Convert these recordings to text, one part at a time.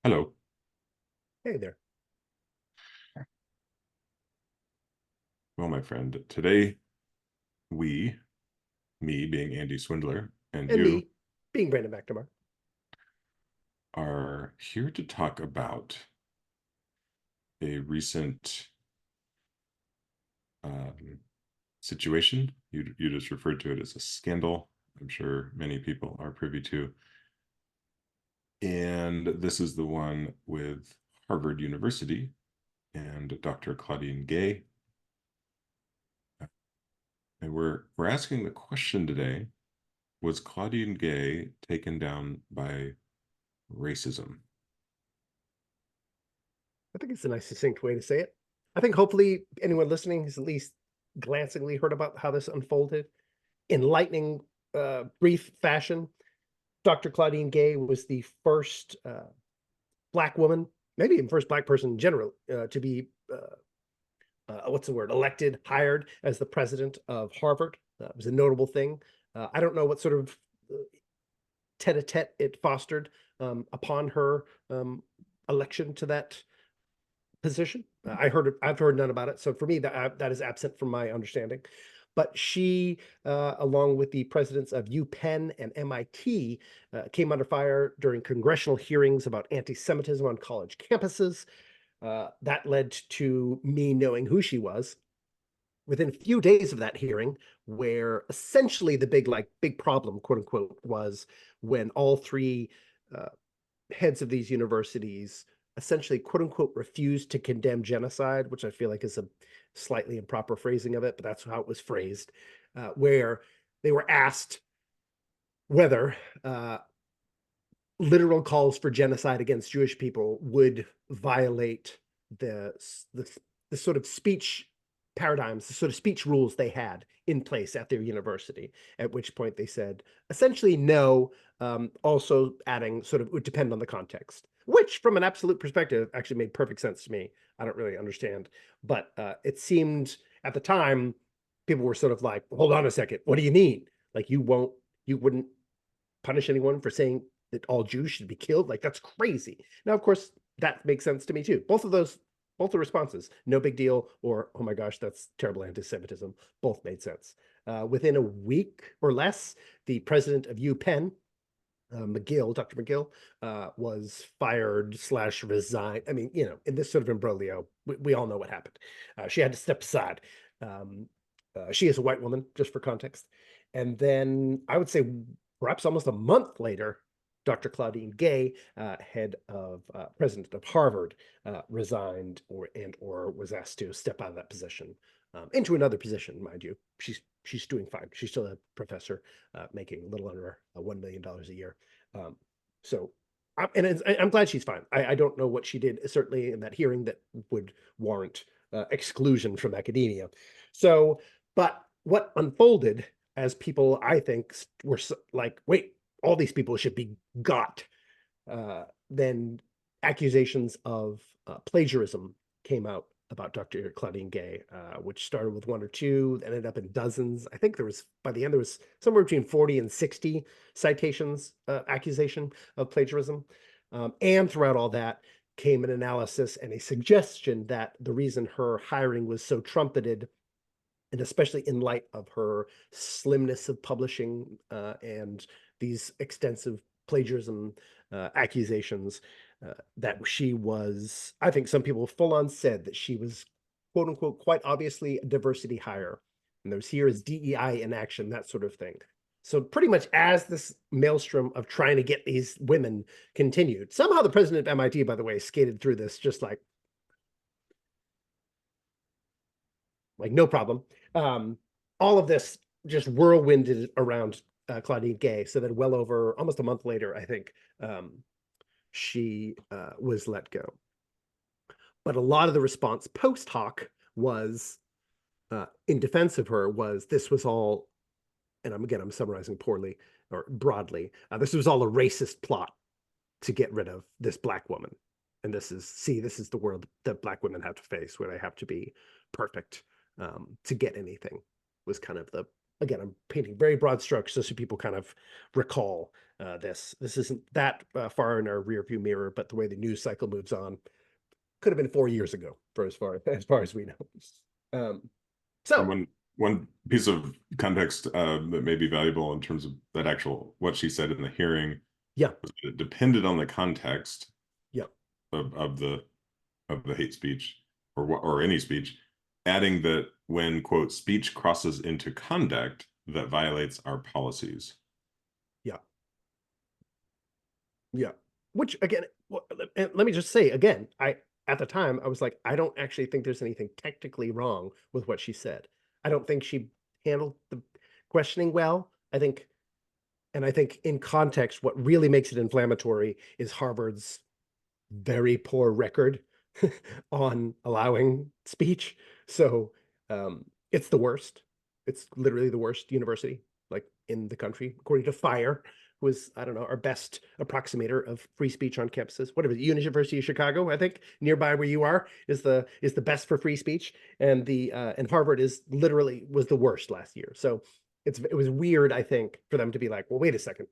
Hello. Hey there. Well, my friend, today we, me being Andy Swindler, and And you me, being Brandon McNamara. are here to talk about a recent um, situation. You just referred to it as a scandal. I'm sure many people are privy to. And this is the one with Harvard University and Dr. Claudine Gay. And we're asking the question today, was Claudine Gay taken down by racism? I think it's a nice, succinct way to say it. I think hopefully anyone listening has at least glancingly heard about how this unfolded. In lightning, brief fashion, Dr. Claudine Gay was the first Black woman, maybe even first Black person in general, to be, what's the word, elected, hired as the president of Harvard. It was a notable thing. I don't know what sort of tete-a-tete it fostered upon her election to that position. I've heard none about it. So for me, that is absent from my understanding. But she, along with the presidents of UPenn and MIT, came under fire during congressional hearings about anti-Semitism on college campuses. That led to me knowing who she was within a few days of that hearing, where essentially the big problem, quote unquote, was when all three uh, heads of these universities essentially, quote unquote, refused to condemn genocide, which I feel like is a slightly improper phrasing of it, but that's how it was phrased, where they were asked whether literal calls for genocide against Jewish people would violate the, the, the sort of speech paradigms, the sort of speech rules they had in place at their university, at which point they said essentially no, also adding sort of would depend on the context, which from an absolute perspective actually made perfect sense to me. I don't really understand, but it seemed at the time people were sort of like, hold on a second, what do you mean? Like you wouldn't punish anyone for saying that all Jews should be killed? Like that's crazy. Now, of course, that makes sense to me too. Both the responses, no big deal, or oh my gosh, that's terrible anti-Semitism, both made sense. Within a week or less, the president of UPenn, Dr. McGill, was fired slash resigned. I mean, in this sort of imbroglio, we all know what happened. She had to step aside. Um, she is a white woman, just for context. And then I would say perhaps almost a month later, Dr. Claudine Gay, head of president of Harvard, resigned or was asked to step out of that position into another position, mind you. She's doing fine. She's still a professor, making a little under $1 million a year. Um, so, I'm glad she's fine. I don't know what she did, certainly in that hearing, that would warrant exclusion from academia. So, but what unfolded as people, I think, were like, wait, all these people should be got. Then accusations of plagiarism came out about Dr. Claudine Gay, which started with one or two, ended up in dozens. I think by the end, there was somewhere between 40 and 60 citations, accusation of plagiarism. And throughout all that came an analysis and a suggestion that the reason her hiring was so trumpeted, and especially in light of her slimness of publishing and these extensive plagiarism accusations, that she was, I think some people full on said that she was, quote unquote, quite obviously a diversity hire. And there's here is DEI in action, that sort of thing. So pretty much as this maelstrom of trying to get these women continued, somehow the president of MIT, by the way, skated through this just like no problem. Um, all of this just whirlwinded around Claudine Gay, so that well over almost a month later, I think, she was let go. But a lot of the response post hoc was, in defense of her, was this was all, and I'm summarizing poorly or broadly, this was all a racist plot to get rid of this Black woman. And this is the world that Black women have to face, where they have to be perfect to get anything, was kind of again, I'm painting very broad strokes just so people kind of recall This isn't that far in our rearview mirror, but the way the news cycle moves on could have been 4 years ago, for as far as we know. Um, And so one piece of context that may be valuable in terms of that actual what she said in the hearing yeah, was that it depended on the context yeah, of the hate speech or any speech, adding that when quote speech crosses into conduct that violates our policies. yeah, yeah. Which again, and let me just say again, I at the time I was like, I don't actually think there's anything technically wrong with what she said. I don't think she handled the questioning well. I think in context, what really makes it inflammatory is Harvard's very poor record on allowing speech. So it's the worst. It's literally the worst university like in the country, according to Fire, who is, I don't know, our best approximator of free speech on campuses. What is it? University of Chicago, I think, nearby where you are, is the best for free speech, and Harvard is literally was the worst last year. So it was weird, I think, for them to be like, well, wait a second,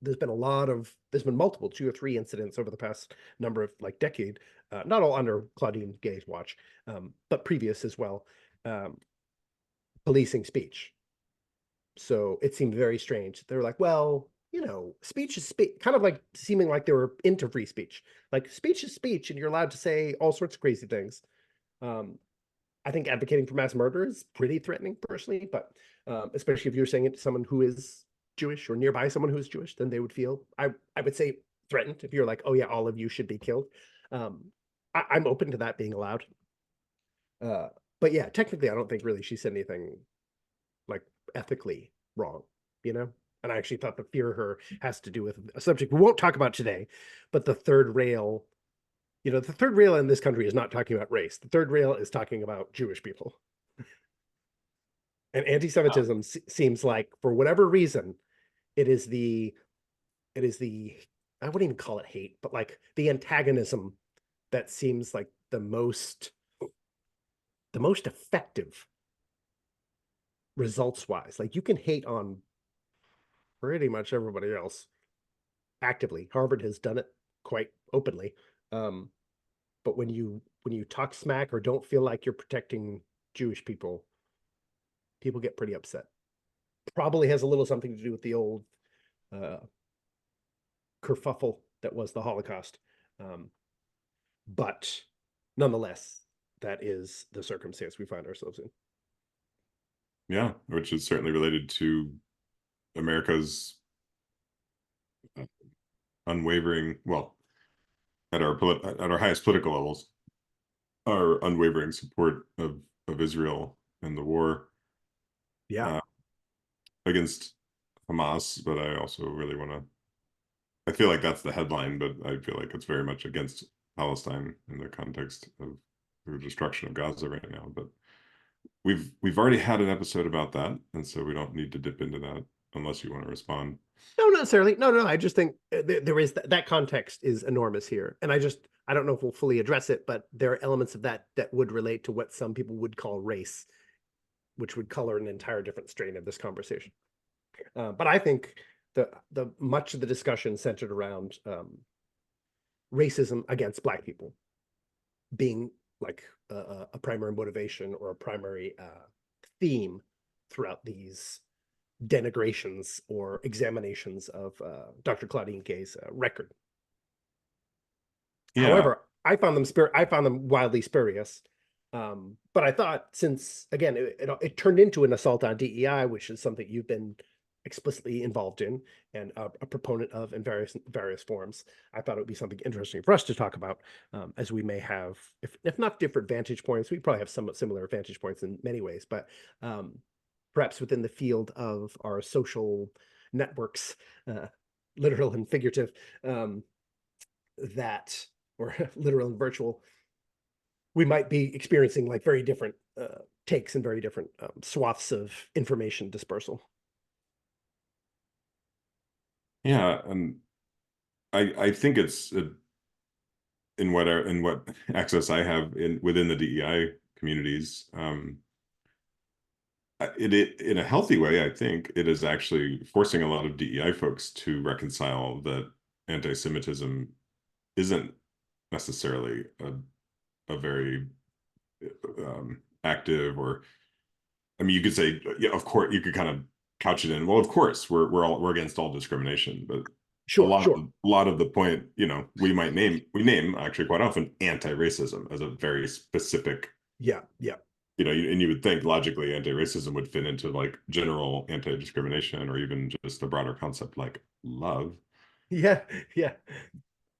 there's been multiple 2 or 3 incidents over the past number of like decade, not all under Claudine Gay's watch, but previous as well, um, policing speech. So it seemed very strange. They were like, well, speech is speech, kind of like seeming like they were into free speech. Like speech is speech, and you're allowed to say all sorts of crazy things. Um, I think advocating for mass murder is pretty threatening personally, but especially if you're saying it to someone who is Jewish or nearby someone who is Jewish, then they would feel, I would say, threatened. If you're like, oh yeah, all of you should be killed. Um, I'm open to that being allowed. Uh, but yeah, technically, I don't think really she said anything like ethically wrong, you know? And I actually thought the fear of her has to do with a subject we won't talk about today, but the third rail. The third rail in this country is not talking about race. The third rail is talking about Jewish people. And anti-Semitism seems like, for whatever reason, it is the I wouldn't even call it hate, but like the antagonism that seems like the most effective results wise. Like you can hate on pretty much everybody else actively. Harvard has done it quite openly. Um, but when you talk smack or don't feel like you're protecting Jewish people, people get pretty upset. Probably has a little something to do with the old uh, kerfuffle that was the Holocaust. Um, but nonetheless, that is the circumstance we find ourselves in. Yeah, which is certainly related to America's unwavering, well, at our highest political levels, our unwavering support of Israel and the war Yeah. uh, against Hamas. But I also really want to. I feel like that's the headline, but I feel like it's very much against Palestine in the context of the destruction of Gaza right now. But we've already had an episode about that, and so we don't need to dip into that unless you want to respond. No, not necessarily. No, no. I just think there is that context is enormous here, and I don't know if we'll fully address it, but there are elements of that would relate to what some people would call race, which would color an entire different strain of this conversation. But I think the much of the discussion centered around racism against Black people being like a primary motivation or a primary theme throughout these denigrations or examinations of Dr. Claudine Gay's record. Yeah, However, I found them wildly spurious. But I thought, since again it turned into an assault on DEI, which is something you've been explicitly involved in and a proponent of in various forms, I thought it would be something interesting for us to talk about, as we may have, if not different vantage points, we probably have somewhat similar vantage points in many ways, but um, perhaps within the field of our social networks, uh, literal and figurative, that or literal and virtual, we might be experiencing like very different takes and very different swaths of information dispersal. yeah, and I think it's in what access I have in within the DEI communities. in a healthy way, I think it is actually forcing a lot of DEI folks to reconcile that anti-Semitism isn't necessarily a very active, or I mean, you could say, yeah, of course, you could kind of couch it in, well, of course, we're against all discrimination, but Sure, sure. a lot of the point, we name actually quite often anti-racism as a very specific, Yeah, yeah. and you would think logically anti-racism would fit into like general anti-discrimination or even just a broader concept like love. Yeah, yeah.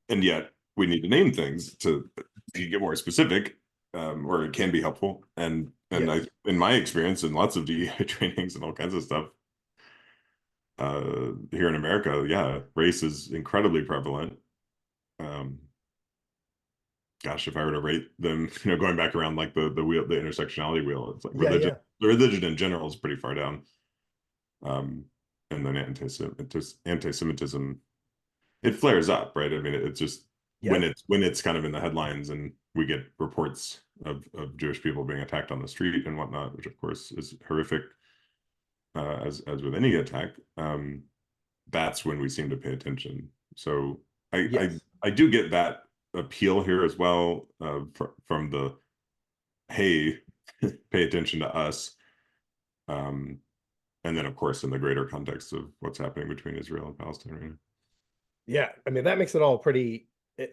And yet we need to name things to get more specific, or it can be helpful. And I, Yes. in my experience, in lots of DEI trainings and all kinds of stuff, here in America, yeah, race is incredibly prevalent. Um, Gosh, if I were to rate them, going back around like the wheel, the intersectionality wheel, it's like Yeah, yeah. religion in general is pretty far down. And then anti-Semitism, it flares up, right? I mean, it's just Yeah. when it's kind of in the headlines and we get reports of Jewish people being attacked on the street and whatnot, which of course is horrific, as with any attack. That's when we seem to pay attention. So Yes. I do get that appeal here as well, from the, hey, pay attention to us. Um, and then of course in the greater context of what's happening between Israel and Palestine right now. Yeah, I mean, that makes it all pretty.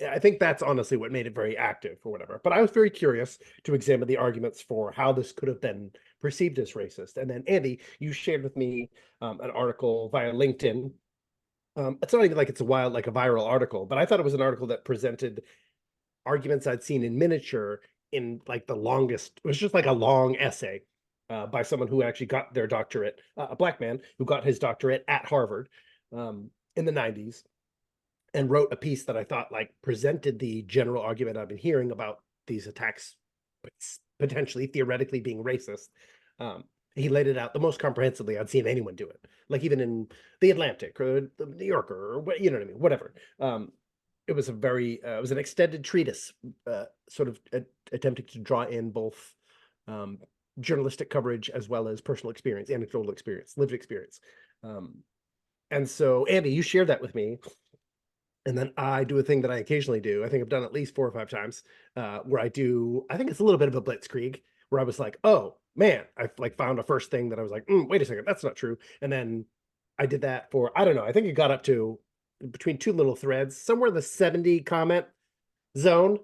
I think that's honestly what made it very active or whatever. But I was very curious to examine the arguments for how this could have been perceived as racist. And then, Andy, you shared with me an article via LinkedIn. It's not even like it's like a viral article, but I thought it was an article that presented arguments I'd seen in miniature in like the longest. It was just like a long essay by someone who actually got their doctorate, a black man who got his doctorate at Harvard in the 90s, and wrote a piece that I thought like presented the general argument I've been hearing about these attacks potentially theoretically being racist. He laid it out the most comprehensively I'd seen anyone do it, like even in the Atlantic or the New Yorker or what, you know what I mean, whatever. It was a very it was an extended treatise, sort of attempting to draw in both um, journalistic coverage as well as personal experience, anecdotal experience, lived experience. Um, and so, Andy, you shared that with me, and then I do a thing that I occasionally do. I think I've done at least 4 or 5 times, where I think it's a little bit of a blitzkrieg, where I was like, oh man, I like found a first thing that I was like, wait a second, that's not true. And then I did that for, I don't know, I think it got up to between two little threads, somewhere in the 70 comment zone.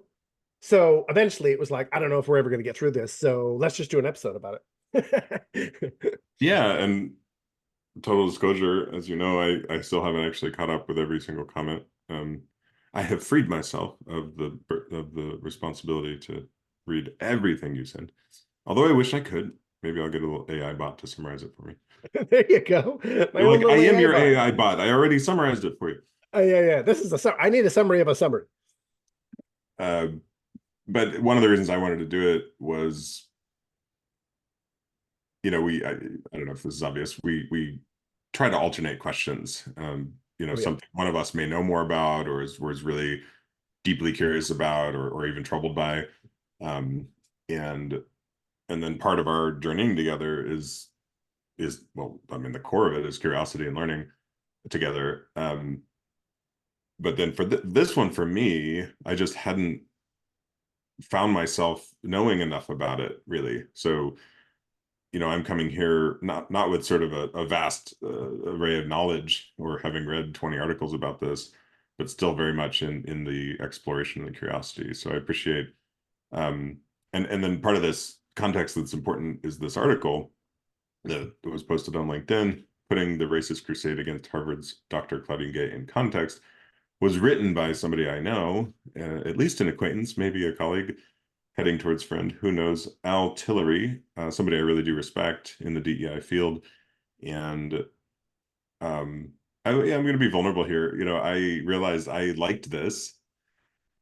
So eventually it was like, I don't know if we're ever going to get through this. So let's just do an episode about it. Yeah, and total disclosure, as you know, I still haven't actually caught up with every single comment. I have freed myself of the responsibility to read everything you send. Although I wish I could. Maybe I'll get a little AI bot to summarize it for me. There you go. My You're own like, I little am AI your bot. AI bot. I already summarized it for you. Oh, yeah, yeah. This is I need a summary of a summary. Uh, but one of the reasons I wanted to do it was, I don't know if this is obvious. We try to alternate questions. Oh, yeah. Something one of us may know more about, or was really deeply curious about, or even troubled by. Um, and and then part of our journeying together is, well, I mean, the core of it is curiosity and learning together. But then for this one, for me, I just hadn't found myself knowing enough about it really. So, I'm coming here not with sort of a vast array of knowledge or having read 20 articles about this, but still very much in the exploration and the curiosity. So I appreciate, um, and then part of this context that's important is this article that was posted on LinkedIn, putting the racist crusade against Harvard's Dr. Claudine Gay in context, was written by somebody I know, at least an acquaintance, maybe a colleague, heading towards friend, who knows, Al Tillery, somebody I really do respect in the DEI field. And I'm going to be vulnerable here. I realized I liked this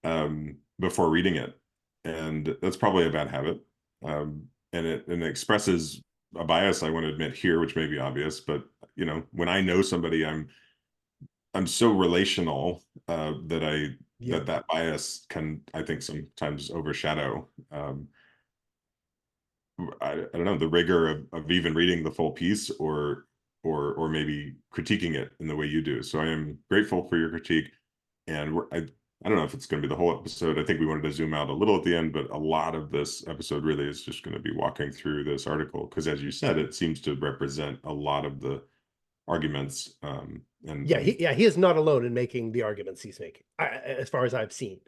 before reading it, and that's probably a bad habit. And it expresses a bias I want to admit here, which may be obvious, but when I know somebody, I'm so relational, Yeah. that bias can, I think, sometimes overshadow. I don't know, the rigor of even reading the full piece, or maybe critiquing it in the way you do. So I am grateful for your critique, and I don't know if it's going to be the whole episode. I think we wanted to zoom out a little at the end, but a lot of this episode really is just going to be walking through this article because, as you said, it seems to represent a lot of the arguments. Yeah, And he is not alone in making the arguments he's making, as far as I've seen.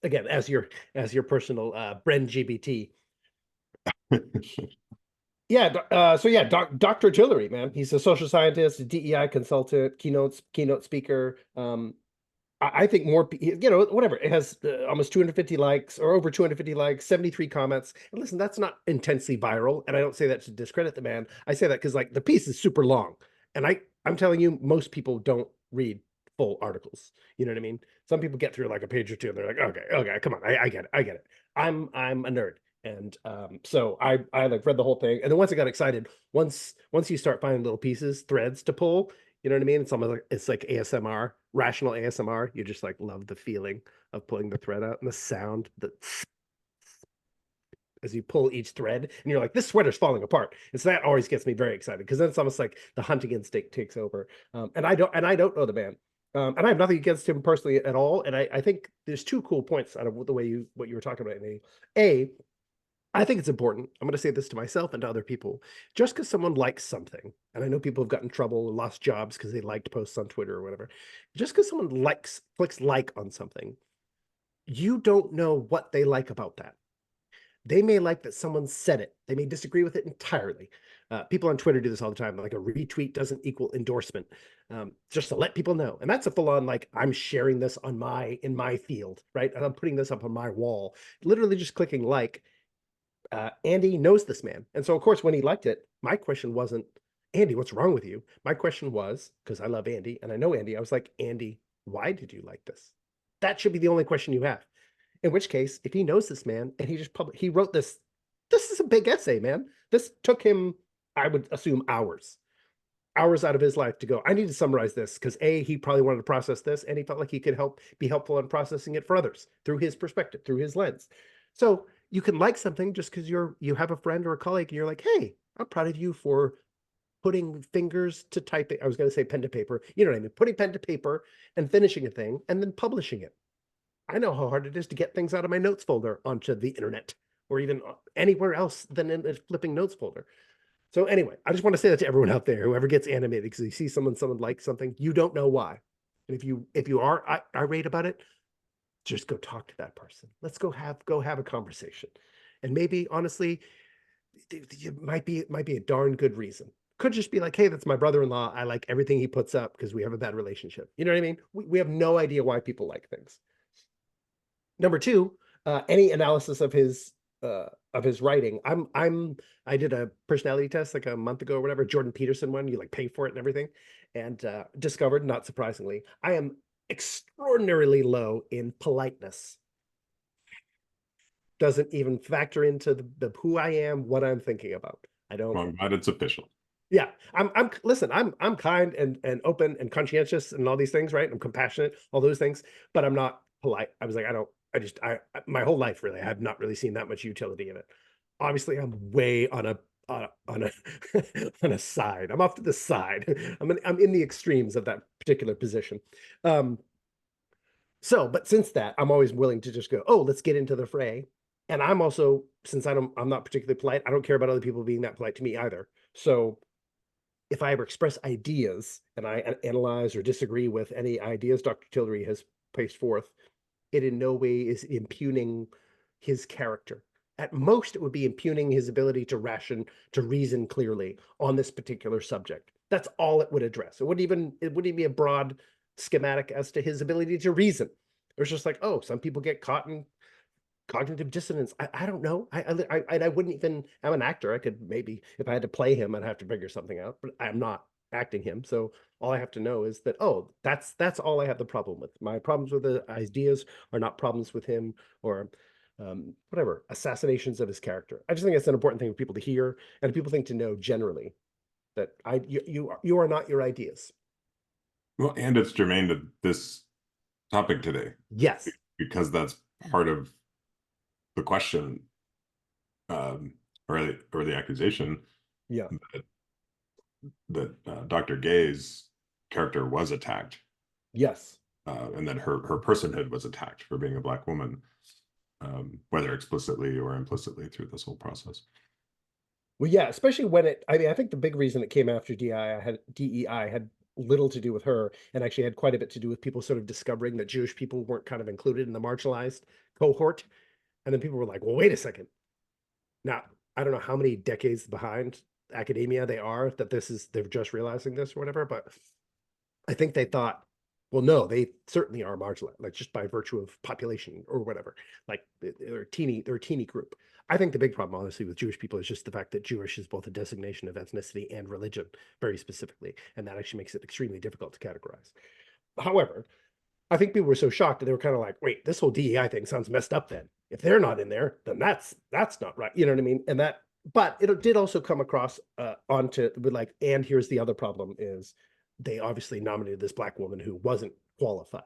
Again, as your personal Bren GBT. Yeah, so yeah, Dr. Tillery, man, he's a social scientist, DEI consultant, keynote speaker. I think more, whatever. It has almost 250 likes or over 250 likes, 73 comments. And listen, that's not intensely viral. And I don't say that to discredit the man. I say that because like the piece is super long. And I'm telling you, most people don't read full articles. You know what I mean? Some people get through like a page or two and they're like, okay, come on. I get it. I get it. I'm a nerd. And so I like read the whole thing. And then once I got excited, once you start finding little pieces, threads to pull, you know what I mean? It's almost like it's like ASMR, rational ASMR. You just like love the feeling of pulling the thread out and the sound that as you pull each thread, and you're like, this sweater's falling apart. And so that always gets me very excited because then it's almost like the hunting instinct takes over. And I don't know the man. And I have nothing against him personally at all. And I think there's two cool points out of the way what you were talking about. A, I think it's important. I'm going to say this to myself and to other people. Just because someone likes something, and I know people have gotten in trouble or lost jobs because they liked posts on Twitter or whatever. Just because someone clicks like on something, you don't know what they like about that. They may like that someone said it. They may disagree with it entirely. People on Twitter do this all the time. Like a retweet doesn't equal endorsement, just to let people know. And that's a full on like I'm sharing this on in my field, right? And I'm putting this up on my wall. Literally just clicking like. Andy knows this man. And so, of course, when he liked it, my question wasn't, Andy, what's wrong with you? My question was, because I love Andy and I know Andy, I was like, Andy, why did you like this? That should be the only question you have. In which case, if he knows this man and he wrote this is a big essay, man. This took him, I would assume, hours out of his life to go, I need to summarize this because A, he probably wanted to process this and he felt like he could be helpful in processing it for others through his perspective, through his lens. So you can like something just because you have a friend or a colleague and you're like, hey, I'm proud of you for putting fingers to typing. I was going to say pen to paper. You know what I mean? Putting pen to paper and finishing a thing and then publishing it. I know how hard it is to get things out of my notes folder onto the internet or even anywhere else than in a flipping notes folder. So anyway, I just want to say that to everyone out there, whoever gets animated, because you see someone likes something, you don't know why. And if you are irate about it, just go talk to that person. Let's go have a conversation. And maybe honestly, it might be a darn good reason. Could just be like, hey, that's my brother-in-law. I like everything he puts up because we have a bad relationship. You know what I mean? We have no idea why people like things. Number two, any analysis of his writing. I did a personality test like a month ago or whatever, Jordan Peterson one. You like pay for it and everything, and discovered, not surprisingly, I am extraordinarily low in politeness. Doesn't even factor into the who I am, what I'm thinking about. I don't. well, I'm glad it's official. Yeah, listen, I'm kind and open and conscientious and all these things, right? I'm compassionate, all those things, but I'm not polite. I was like, my whole life really, I have not really seen that much utility in it. Obviously, I'm way on a on a on a side. I'm off to the side. I'm in the extremes of that particular position. Um, but since that, I'm always willing to just go, oh, let's get into the fray. And I'm also, since I'm not particularly polite, I don't care about other people being that polite to me either. So if I ever express ideas and I analyze or disagree with any ideas Dr. Tillery has placed forth, it in no way is impugning his character. At most, it would be impugning his ability to reason clearly on this particular subject. That's all it would address. It wouldn't even be a broad schematic as to his ability to reason. It was just like, oh, some people get caught in cognitive dissonance. I don't know. I wouldn't even. I'm an actor. I could maybe if I had to play him, I'd have to figure something out. But I'm not acting him, so all I have to know is that that's all I have the problem with. My problems with the ideas are not problems with him or whatever assassinations of his character. I just think it's an important thing for people to hear and people think to know generally that you are not your ideas. Well, and it's germane to this topic today Yes. because that's part of the question. or the accusation Yeah. that Dr. Gay's character was attacked, Yes. and that her personhood was attacked for being a Black woman, whether explicitly or implicitly through this whole process. Well, yeah, especially when I mean, I think the big reason it came after DEI had little to do with her, and actually had quite a bit to do with people sort of discovering that Jewish people weren't kind of included in the marginalized cohort. And then people were like, well, wait a second. Now, I don't know how many decades behind academia they are that they're just realizing this or whatever, but I think they thought, well, no, they certainly are marginalized, like just by virtue of population or whatever. Like they're a teeny group. I think the big problem, honestly, with Jewish people is just the fact that Jewish is both a designation of ethnicity and religion, very specifically, and that actually makes it extremely difficult to categorize. However, I think people were so shocked that they were kind of like, wait, this whole DEI thing sounds messed up then. If they're not in there, then that's not right. You know what I mean? And that, but it did also come across onto with like, and here's the other problem is they obviously nominated this Black woman who wasn't qualified.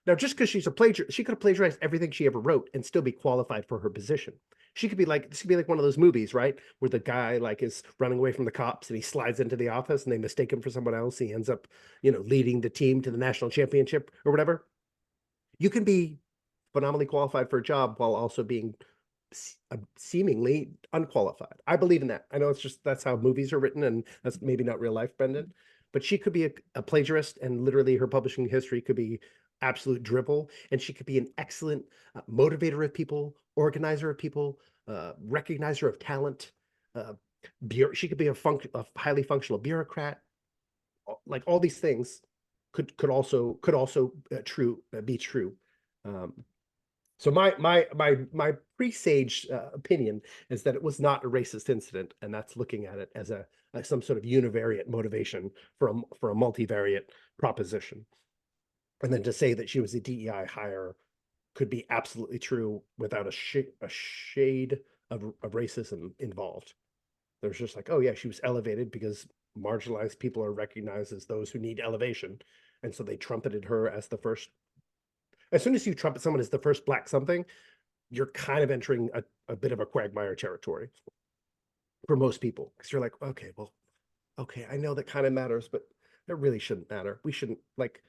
Now, just because she's a plagiarist, she could have plagiarized everything she ever wrote and still be qualified for her position. She could be like, this could be like one of those movies, right? Where the guy like is running away from the cops and he slides into the office and they mistake him for someone else. He ends up, leading the team to the national championship or whatever. You can be phenomenally qualified for a job while also being seemingly unqualified. I believe in that. I know it's just that's how movies are written, and that's maybe not real life, Brendan. But she could be a plagiarist, and literally her publishing history could be absolute dribble, and she could be an excellent motivator of people, organizer of people, recognizer of talent. Uh, she could be a highly functional bureaucrat. Like all these things could also be true. Um, so my presaged opinion is that it was not a racist incident, and that's looking at it as some sort of univariate motivation for a multivariate proposition. And then to say that she was a DEI hire could be absolutely true without a shade of racism involved. There's just like, oh yeah, she was elevated because marginalized people are recognized as those who need elevation, and so they trumpeted her as the first. As soon as you trumpet someone as the first Black something, you're kind of entering a bit of a quagmire territory for most people, because you're like, okay, well, okay, I know that kind of matters, but it really shouldn't matter. We shouldn't like,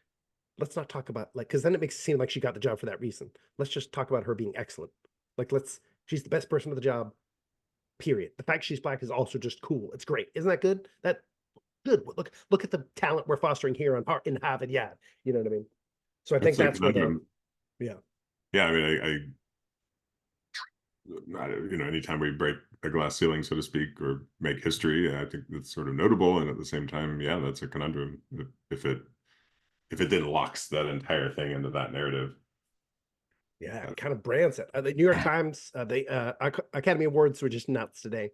let's not talk about like, because then it makes it seem like she got the job for that reason. Let's just talk about her being excellent. Like, she's the best person for the job, period. The fact she's Black is also just cool. It's great. Isn't that good? That good. Look at the talent we're fostering here in Harvard. Yeah. You know what I mean? So I think It's a that's where conundrum. yeah. Yeah, I mean, anytime we break a glass ceiling, so to speak, or make history, I think that's sort of notable. And at the same time, yeah, that's a conundrum. If it then locks that entire thing into that narrative. Yeah, uh, it kind of brands it. The New York Times, Academy Awards were just nuts today.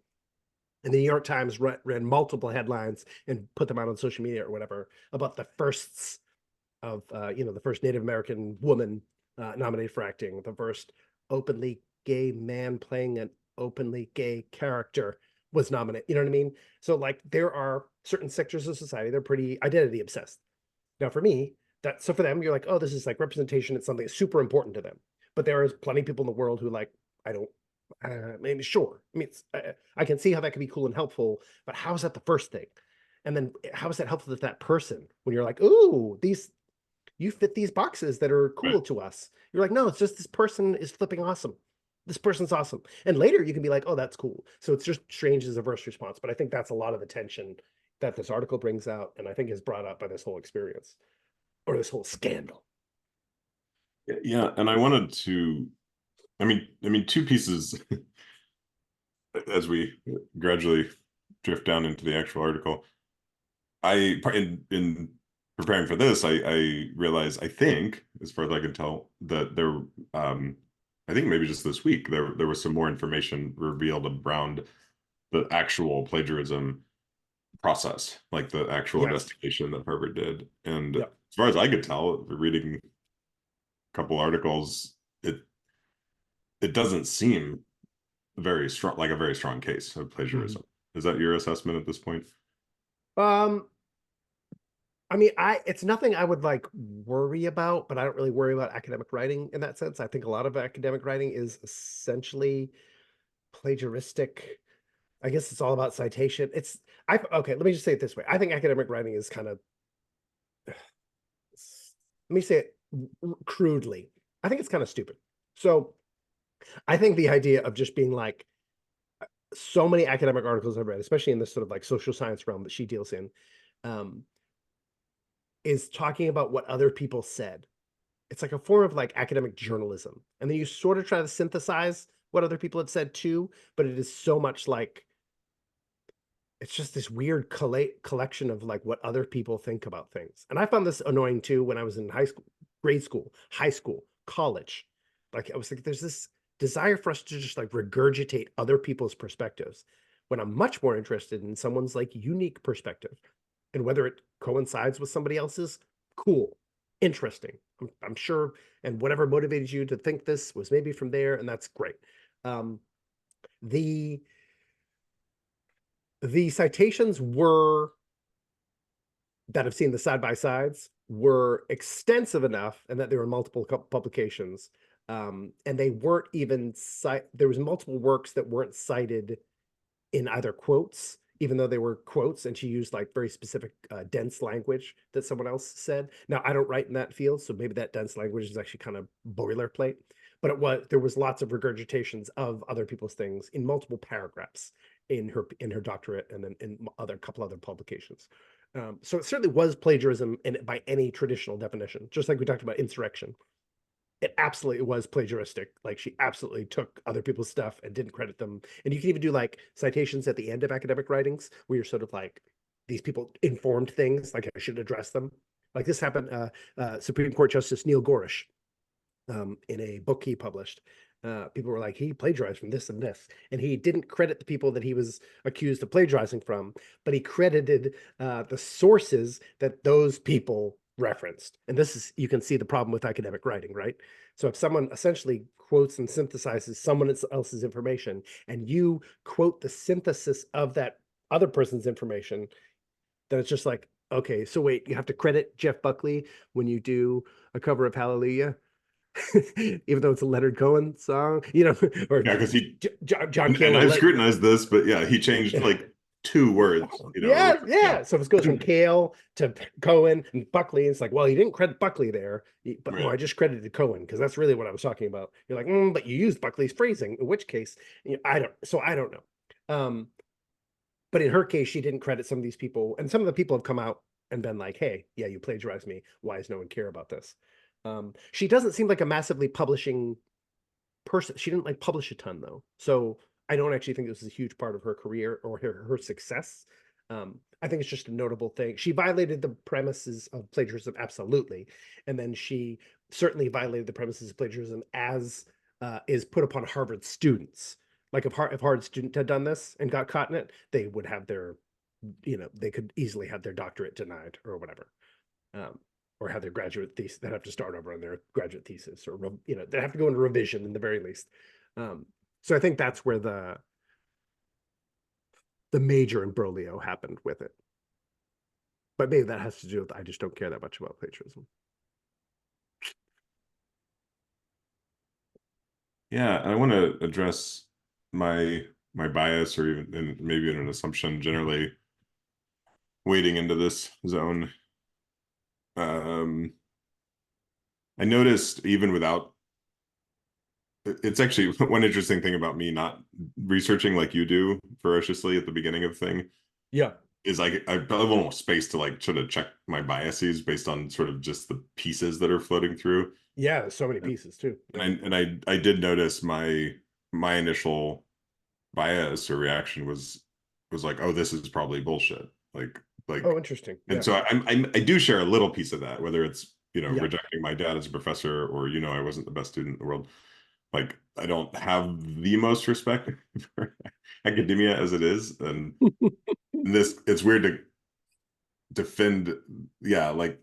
And the New York Times ran multiple headlines and put them out on social media or whatever about the firsts of, the first Native American woman nominated for acting, the first openly gay man playing an openly gay character was nominated. You know what I mean? So like there are certain sectors of society, they're pretty identity obsessed. Now for me, so for them, you're like, oh, this is like representation. It's something super important to them. But there is plenty of people in the world who like, I don't, maybe sure. I mean, I can see how that could be cool and helpful, but how is that the first thing? And then how is that helpful to that person when you're like, ooh, you fit these boxes that are right. cool to us. You're like, no, it's just this person is flipping awesome. This person's awesome. And later you can be like, oh, that's cool. So it's just strange as a verse response. But I think that's a lot of the tension that this article brings out, and I think is brought up by this whole experience or this whole scandal. Yeah, and I wanted to, two pieces as we gradually drift down into the actual article. In preparing for this, I realized, I think, as far as I can tell, that I think maybe just this week, there was some more information revealed around the actual plagiarism process, like the actual Yes. investigation that Harvard did. And Yep. as far as I could tell, reading a couple articles, it doesn't seem very strong, like a very strong case of Mhm. plagiarism. Is that your assessment at this point? Um, I mean, it's nothing I would like worry about, but I don't really worry about academic writing in that sense. I think a lot of academic writing is essentially plagiaristic. I guess it's all about citation. Okay, let me just say it this way. I think academic writing is kind of, let me say it crudely. I think it's kind of stupid. So I think the idea of just being like, so many academic articles I've read, especially in this sort of like social science realm that she deals in, um, is talking about what other people said. It's like a form of like academic journalism. And then you sort of try to synthesize what other people have said too, but it is so much like, it's just this weird collection of like what other people think about things. And I found this annoying too when I was in high school, grade school, high school, college. Like I was like, there's this desire for us to just like regurgitate other people's perspectives when I'm much more interested in someone's like unique perspective. And whether it coincides with somebody else's, cool, interesting. I'm sure, and whatever motivated you to think this was maybe from there, and that's great. Um, the the citations were that I've seen the side by sides were extensive enough, and that there were multiple publications, and they weren't even there was multiple works that weren't cited in either quotes, even though they were quotes, and she used like very specific dense language that someone else said. Now, I don't write in that field, so maybe that dense language is actually kind of boilerplate, but there was lots of regurgitations of other people's things in multiple paragraphs in her doctorate, and then in other couple other publications. So it certainly was plagiarism by any traditional definition, just like we talked about insurrection. It absolutely was plagiaristic. Like she absolutely took other people's stuff and didn't credit them. And you can even do like citations at the end of academic writings where you're sort of like, these people informed things, like I should address them. Like this happened, Supreme Court Justice Neil Gorish, in a book he published. People were like, he plagiarized from this and this. And he didn't credit the people that he was accused of plagiarizing from, but he credited the sources that those people referenced. And this is, you can see the problem with academic writing, right? So if someone essentially quotes and synthesizes someone else's information, and you quote the synthesis of that other person's information, then it's just like, okay, so wait, you have to credit Jeff Buckley when you do a cover of Hallelujah? Even though it's a Leonard Cohen song, or Yeah, because he John and Cale I've and scrutinized this, but yeah, he changed like two words, or yeah, yeah. yeah. So if it goes from Cale to Cohen and Buckley, it's like, well, you didn't credit Buckley there, but no, Right. I just credited Cohen because that's really what I was talking about. You're like, but you used Buckley's phrasing, in which case, I don't know. But in her case, she didn't credit some of these people, and some of the people have come out and been like, hey, yeah, you plagiarized me. Why does no one care about this? She doesn't seem like a massively publishing person. She didn't like publish a ton though. So I don't actually think this is a huge part of her career or her success. I think it's just a notable thing. She violated the premises of plagiarism, absolutely. And then she certainly violated the premises of plagiarism as is put upon Harvard students. Like if Harvard student had done this and got caught in it, they would have their, they could easily have their doctorate denied or whatever. Um, or have their graduate thesis, they'd have to start over on their graduate thesis, or they have to go into revision in the very least. So I think that's where the major imbroglio happened with it. But maybe that has to do with I just don't care that much about plagiarism. Yeah, I want to address my bias, or even and maybe an assumption generally wading into this zone. Um, I noticed even without it's actually one interesting thing about me not researching like you do ferociously at the beginning of the thing Yeah. is like I have a little space to like sort of check my biases based on sort of just the pieces that are floating through. Yeah, so many pieces too. And Yeah. I did notice my initial bias or reaction was like, oh, this is probably bullshit. Oh, Like, interesting. and Yeah. so I do share a little piece of that, whether it's Yeah. rejecting my dad as a professor, or I wasn't the best student in the world. Like I don't have the most respect for academia as it is, and this it's weird to defend. Yeah, like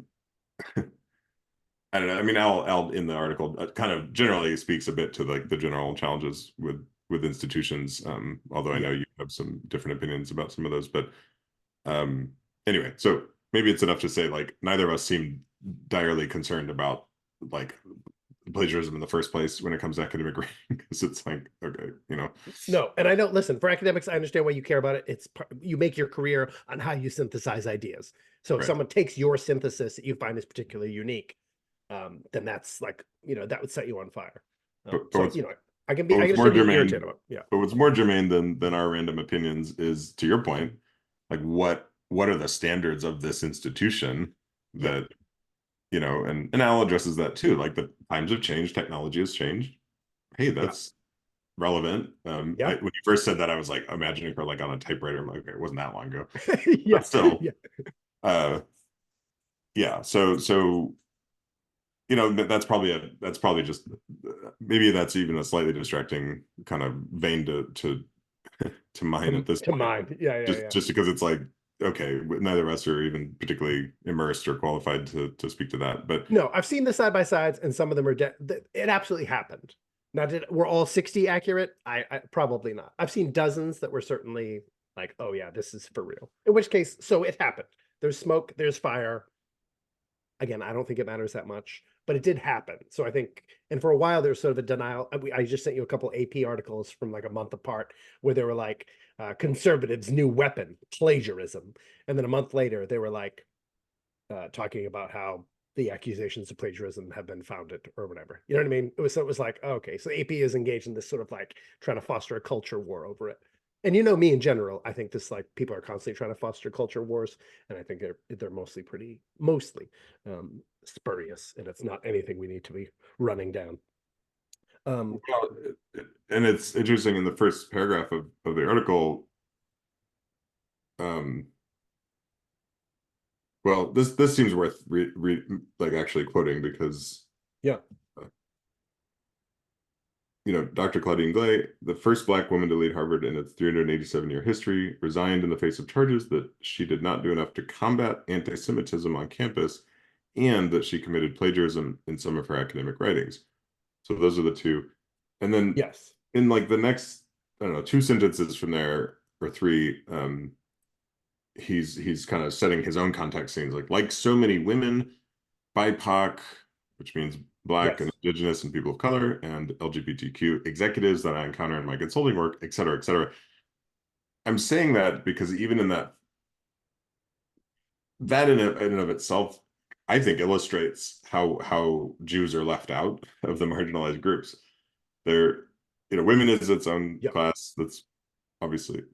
I don't know. I mean, Al in the article kind of generally speaks a bit to like the general challenges with institutions. Although I know Yeah. you have some different opinions about some of those, but um, anyway, so maybe it's enough to say like neither of us seem direly concerned about like plagiarism in the first place when it comes to academic writing, because it's like, okay, you know. No, and I know, listen, for academics, I understand why you care about it. You make your career on how you synthesize ideas. So if Right. someone takes your synthesis that you find is particularly unique, then that's like, that would set you on fire. But So, what's I can more understand being germane, irritated about it. Yeah. but what's more germane than our random opinions is, to your point, like what are the standards of this institution Yeah. that, you know, and Al addresses that too. Like the times have changed, technology has changed. Hey, Yeah. that's relevant. Yeah. When you first said that, I was like imagining her like on a typewriter. I'm like, okay, it wasn't that long ago, Yeah. but still, Yeah. uh, yeah. So you know, that's probably just maybe that's even a slightly distracting kind of vein to mine at this To point. mind. Yeah. Yeah. Yeah. Just because it's like, okay, neither of us are even particularly immersed or qualified to speak to that. But No, I've seen the side by sides, and some of them are it absolutely happened. Now, were all 60 accurate? I probably not. I've seen dozens that were certainly like, oh yeah, this is for real. In which case, so it happened. There's smoke, there's fire. Again, I don't think it matters that much, but it did happen. So I think, and for a while there's sort of a denial. I just sent you a couple AP articles from like a month apart where they were like, conservatives' new weapon, plagiarism, and then a month later they were like, talking about how the accusations of plagiarism have been founded or whatever. You know what I mean? It was like, okay, so AP is engaged in this sort of like trying to foster a culture war over it. And you know me in general, I think this like people are constantly trying to foster culture wars, and I think they're mostly spurious, and it's not anything we need to be running down. well, and it's interesting in the first paragraph of the article. Um, well, this seems worth like actually quoting because Yeah. uh, you know, Dr. Claudine Glay, the first Black woman to lead Harvard in its 387-year history, resigned in the face of charges that she did not do enough to combat anti-Semitism on campus and that she committed plagiarism in some of her academic writings. So those are the two. And then Yes. in like the next, I don't know, two sentences from there or three, he's kind of setting his own context scenes like so many women, BIPOC, which means Black and Yes. Indigenous and people of color, and LGBTQ executives that I encounter in my consulting work, et cetera, et cetera. I'm saying that because even in that in and of itself, I think illustrates how Jews are left out of the marginalized groups. They're, you know, women is its own Yep. class that's obviously,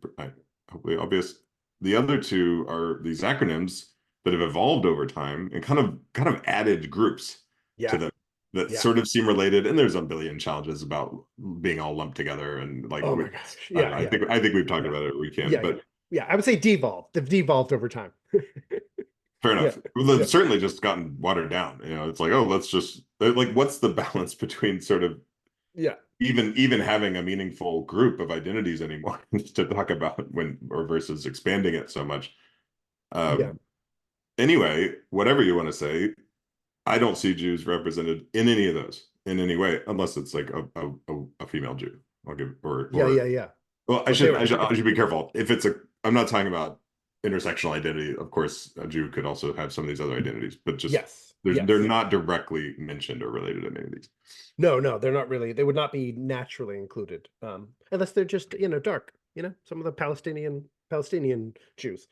hopefully obvious. The other two are these acronyms that have evolved over time and kind of added groups to Yeah. them that Yeah. sort of seem related. And there's a billion challenges about being all lumped together and like Oh my gosh. I don't Yeah. know. Yeah. I think we've talked Yeah. about it. We can, Yeah. Yeah. but Yeah. I would say devolved. They've devolved over time. fair Yeah. enough. Well, they've Yeah. certainly just gotten watered down. You know, it's like, oh, let's just like, what's the balance between sort of Yeah. even having a meaningful group of identities anymore to talk about when or versus expanding it so much. Yeah. Um, anyway, whatever you want to say, I don't see Jews represented in any of those in any way, unless it's like a female Jew. I'll give Yeah. Yeah. Yeah. well, Well, Taylor, I should be careful. If it's I'm not talking about intersectional identity. Of course, a Jew could also have some of these other identities, but just yes. they're Yes. not directly mentioned or related to any of these. No, no, they're not really. They would not be naturally included, unless they're just, dark. Some of the Palestinian Jews,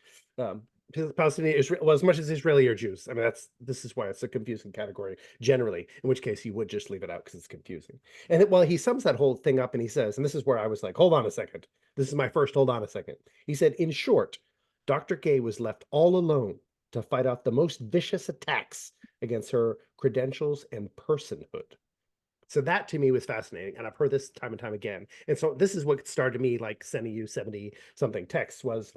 Palestinian Israel. Well, as much as Israeli are Jews. I mean, this is why it's a confusing category generally. In which case, you would just leave it out because it's confusing. And well, he sums that whole thing up, and he says, and this is where I was like, hold on a second. This is my first. Hold on a second. He said, in short, Dr. Gay was left all alone to fight off the most vicious attacks against her credentials and personhood. So that to me was fascinating. And I've heard this time and time again. And so this is what started me like sending you 70 something texts was,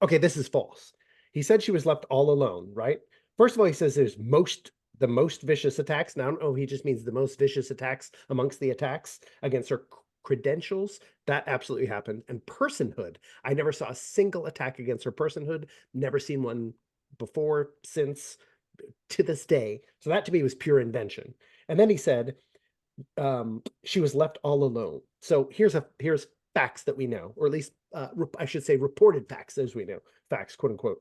okay, this is false. He said she was left all alone, right? First of all, he says the most vicious attacks. Now, I don't know if he just means the most vicious attacks amongst the attacks against her credentials. That absolutely happened. And personhood. I never saw a single attack against her personhood. Never seen one before, since, to this day. So that to me was pure invention. And then he said, she was left all alone. So here's facts that we know, or at least I should say reported facts as we know, facts, quote unquote.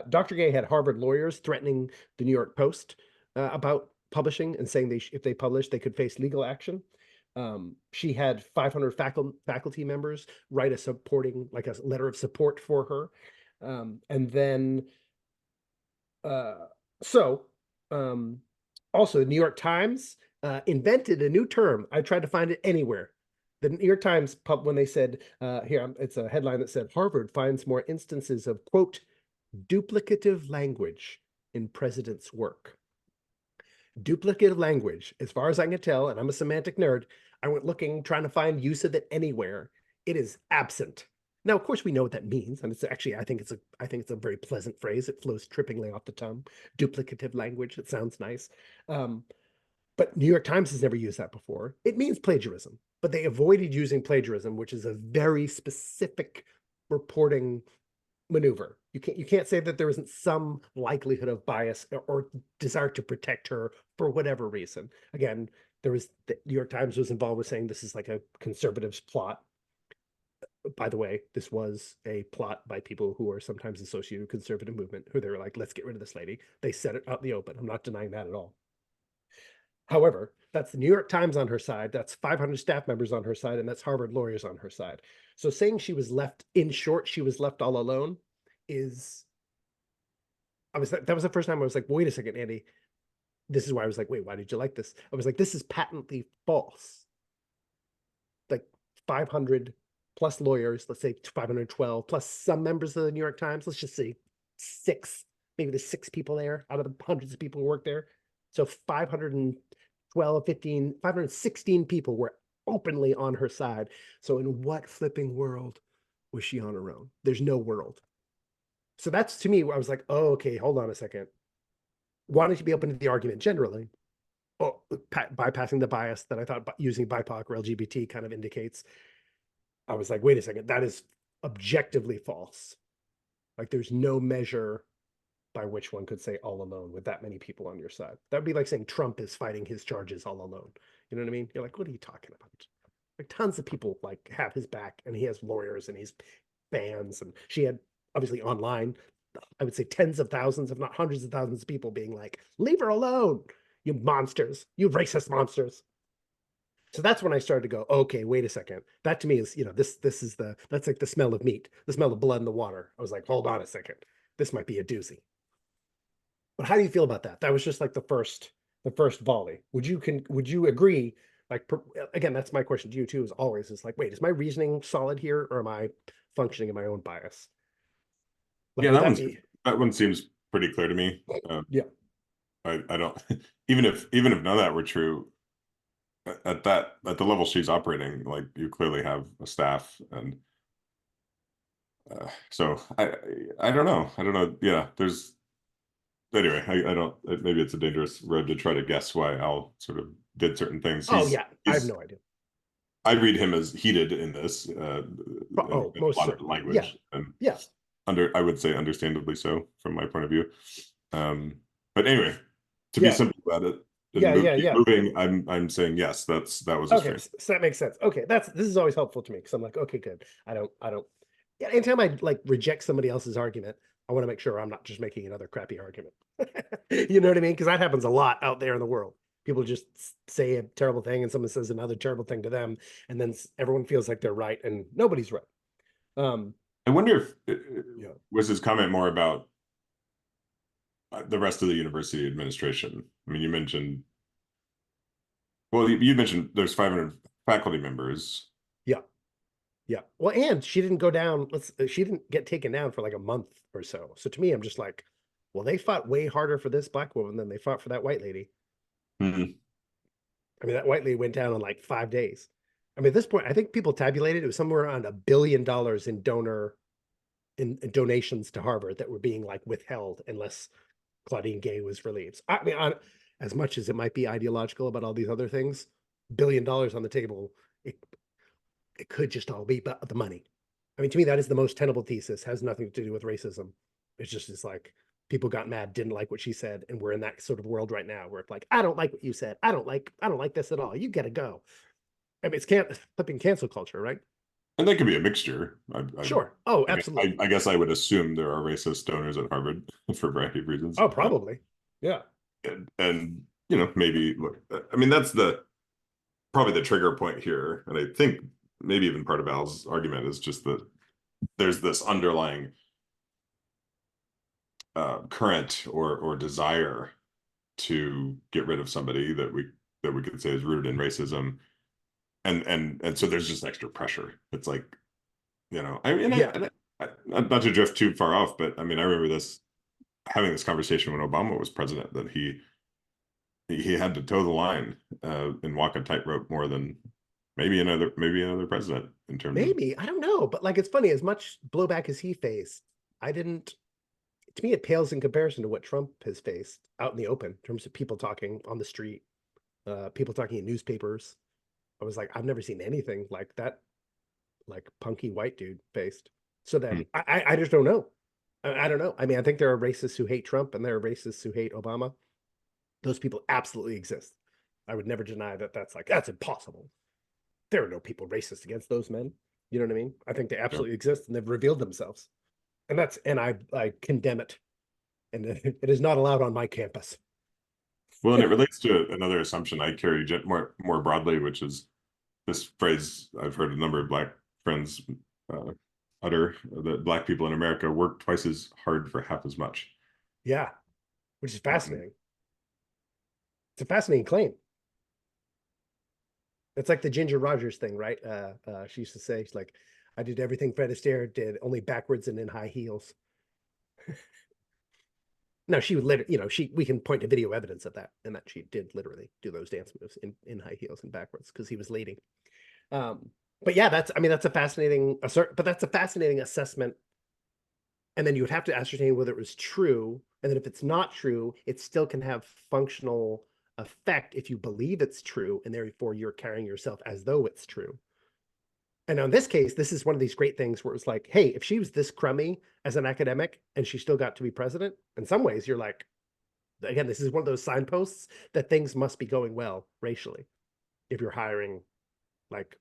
Dr. Gay had Harvard lawyers threatening the New York Post about publishing and saying if they published, they could face legal action. She had 500 faculty members write a supporting, like a letter of support for her. And then, uh, so, also the New York Times invented a new term. I tried to find it anywhere. The New York Times when they said, here, it's a headline that said, Harvard finds more instances of, quote, duplicative language in president's work. Duplicative language, as far as I can tell, and I'm a semantic nerd, I went looking, trying to find use of it anywhere. It is absent. Now, of course, we know what that means, and it's actually, I think it's a very pleasant phrase. It flows trippingly off the tongue. Duplicative language. It sounds nice. But New York Times has never used that before. It means plagiarism, but they avoided using plagiarism, which is a very specific reporting maneuver. You can't say that there isn't some likelihood of bias or desire to protect her for whatever reason. Again, the New York Times was involved with saying this is like a conservative's plot. By the way, this was a plot by people who are sometimes associated with conservative movement, who they were like, let's get rid of this lady. They said it out in the open. I'm not denying that at all. However, that's the New York Times on her side. That's 500 staff members on her side, and that's Harvard lawyers on her side. So saying she was left, in short, she was left all alone is, that was the first time I was like, wait a second, Andy. This is why I was like, wait, why did you like this? I was like, this is patently false. Like 500 plus lawyers, let's say 512 plus some members of the New York Times, let's just say six, maybe there's 6 people there out of the hundreds of people who work there. So 512, 15, 516 people were openly on her side. So in what flipping world was she on her own? There's no world. So that's, to me, where I was like, oh, okay, hold on a second. Why don't you be open to the argument generally? Oh, bypassing the bias that I thought using BIPOC or LGBT kind of indicates. I was like, wait a second, that is objectively false. Like there's no measure by which one could say all alone with that many people on your side. That would be like saying Trump is fighting his charges all alone. You know what I mean? You're like, what are you talking about? Like tons of people like have his back, and he has lawyers and he's fans, and she had obviously online, I would say tens of thousands, if not hundreds of thousands of people being like, leave her alone, you monsters, you racist monsters. So that's when I started to go, okay, wait a second. That to me is, that's like the smell of meat, the smell of blood in the water. I was like, hold on a second. This might be a doozy. But how do you feel about that? That was just like the first volley. Would you agree? Like, again, that's my question to you too, is always is like, wait, is my reasoning solid here, or am I functioning in my own bias? Like, Yeah, that one seems pretty clear to me. Yeah. I don't even if none of that were true, at the level she's operating, like you clearly have a staff, and so I don't know. Yeah, there's anyway. I don't. Maybe it's a dangerous road to try to guess why Al sort of did certain things. I have no idea. I read him as heated in this. In most a lot of certainly. language. Yeah. And yes. I would say understandably so from my point of view. But anyway, to be simple about it, moving, I'm saying yes, that was a okay. So that makes sense. Okay, this is always helpful to me, because I'm like, okay, good. I don't. Yeah, anytime I like reject somebody else's argument, I want to make sure I'm not just making another crappy argument. You know what I mean? Because that happens a lot out there in the world. People just say a terrible thing, and someone says another terrible thing to them, and then everyone feels like they're right, and nobody's right. I wonder if was his comment more about the rest of the university administration. I mean, you mentioned there's 500 faculty members. Yeah. Well, and she didn't go down. She didn't get taken down for like a month or so. So to me, I'm just like, well, they fought way harder for this black woman than they fought for that white lady. Mm-hmm. I mean, that white lady went down in like 5 days. I mean, at this point, I think people tabulated it was somewhere around $1 billion in donations to Harvard that were being like withheld unless Claudine Gay was relieved. I mean, as much as it might be ideological about all these other things, $1 billion on the table, it could just all be about the money. I mean, to me, that is the most tenable thesis. Has nothing to do with racism. It's like people got mad, didn't like what she said, and we're in that sort of world right now where it's like, I don't like what you said. I don't like this at all. You gotta go. I mean, it's flipping cancel culture, right? And that could be a mixture. Sure. Oh, absolutely. I guess I would assume there are racist donors at Harvard for a variety of reasons. Oh, probably. Yeah. And maybe look, I mean, that's probably the trigger point here. And I think maybe even part of Al's argument is just that there's this underlying current or desire to get rid of somebody that we could say is rooted in racism, and so there's just extra pressure. It's like, I mean, Yeah. not to drift too far off, but I mean, I remember having this conversation when Obama was president, that he had to toe the line and walk a tightrope more than maybe another president in terms of. Maybe, I don't know, but like it's funny, as much blowback as he faced, I didn't to me it pales in comparison to what Trump has faced out in the open in terms of people talking on the street, people talking in newspapers. I was like, I've never seen anything like that, like punky white dude faced. So then I just don't know. I don't know. I mean, I think there are racists who hate Trump and there are racists who hate Obama. Those people absolutely exist. I would never deny that that's impossible. There are no people racist against those men. You know what I mean? I think they absolutely exist and they've revealed themselves. And I condemn it. And it is not allowed on my campus. Well, and it relates to another assumption I carry more broadly, which is this phrase I've heard a number of Black friends uh, utter, that Black people in America work twice as hard for half as much. Yeah, which is fascinating. It's a fascinating claim. It's like the Ginger Rogers thing, right? She used to say, she's like, I did everything Fred Astaire did, only backwards and in high heels. No, she would literally, we can point to video evidence of that, and that she did literally do those dance moves in high heels and backwards because he was leading. But yeah, that's a fascinating but that's a fascinating assessment. And then you would have to ascertain whether it was true. And then if it's not true, it still can have functional effect if you believe it's true, and therefore you're carrying yourself as though it's true. And in this case, this is one of these great things where it's like, hey, if she was this crummy as an academic and she still got to be president, in some ways you're like, again, this is one of those signposts that things must be going well racially if you're hiring like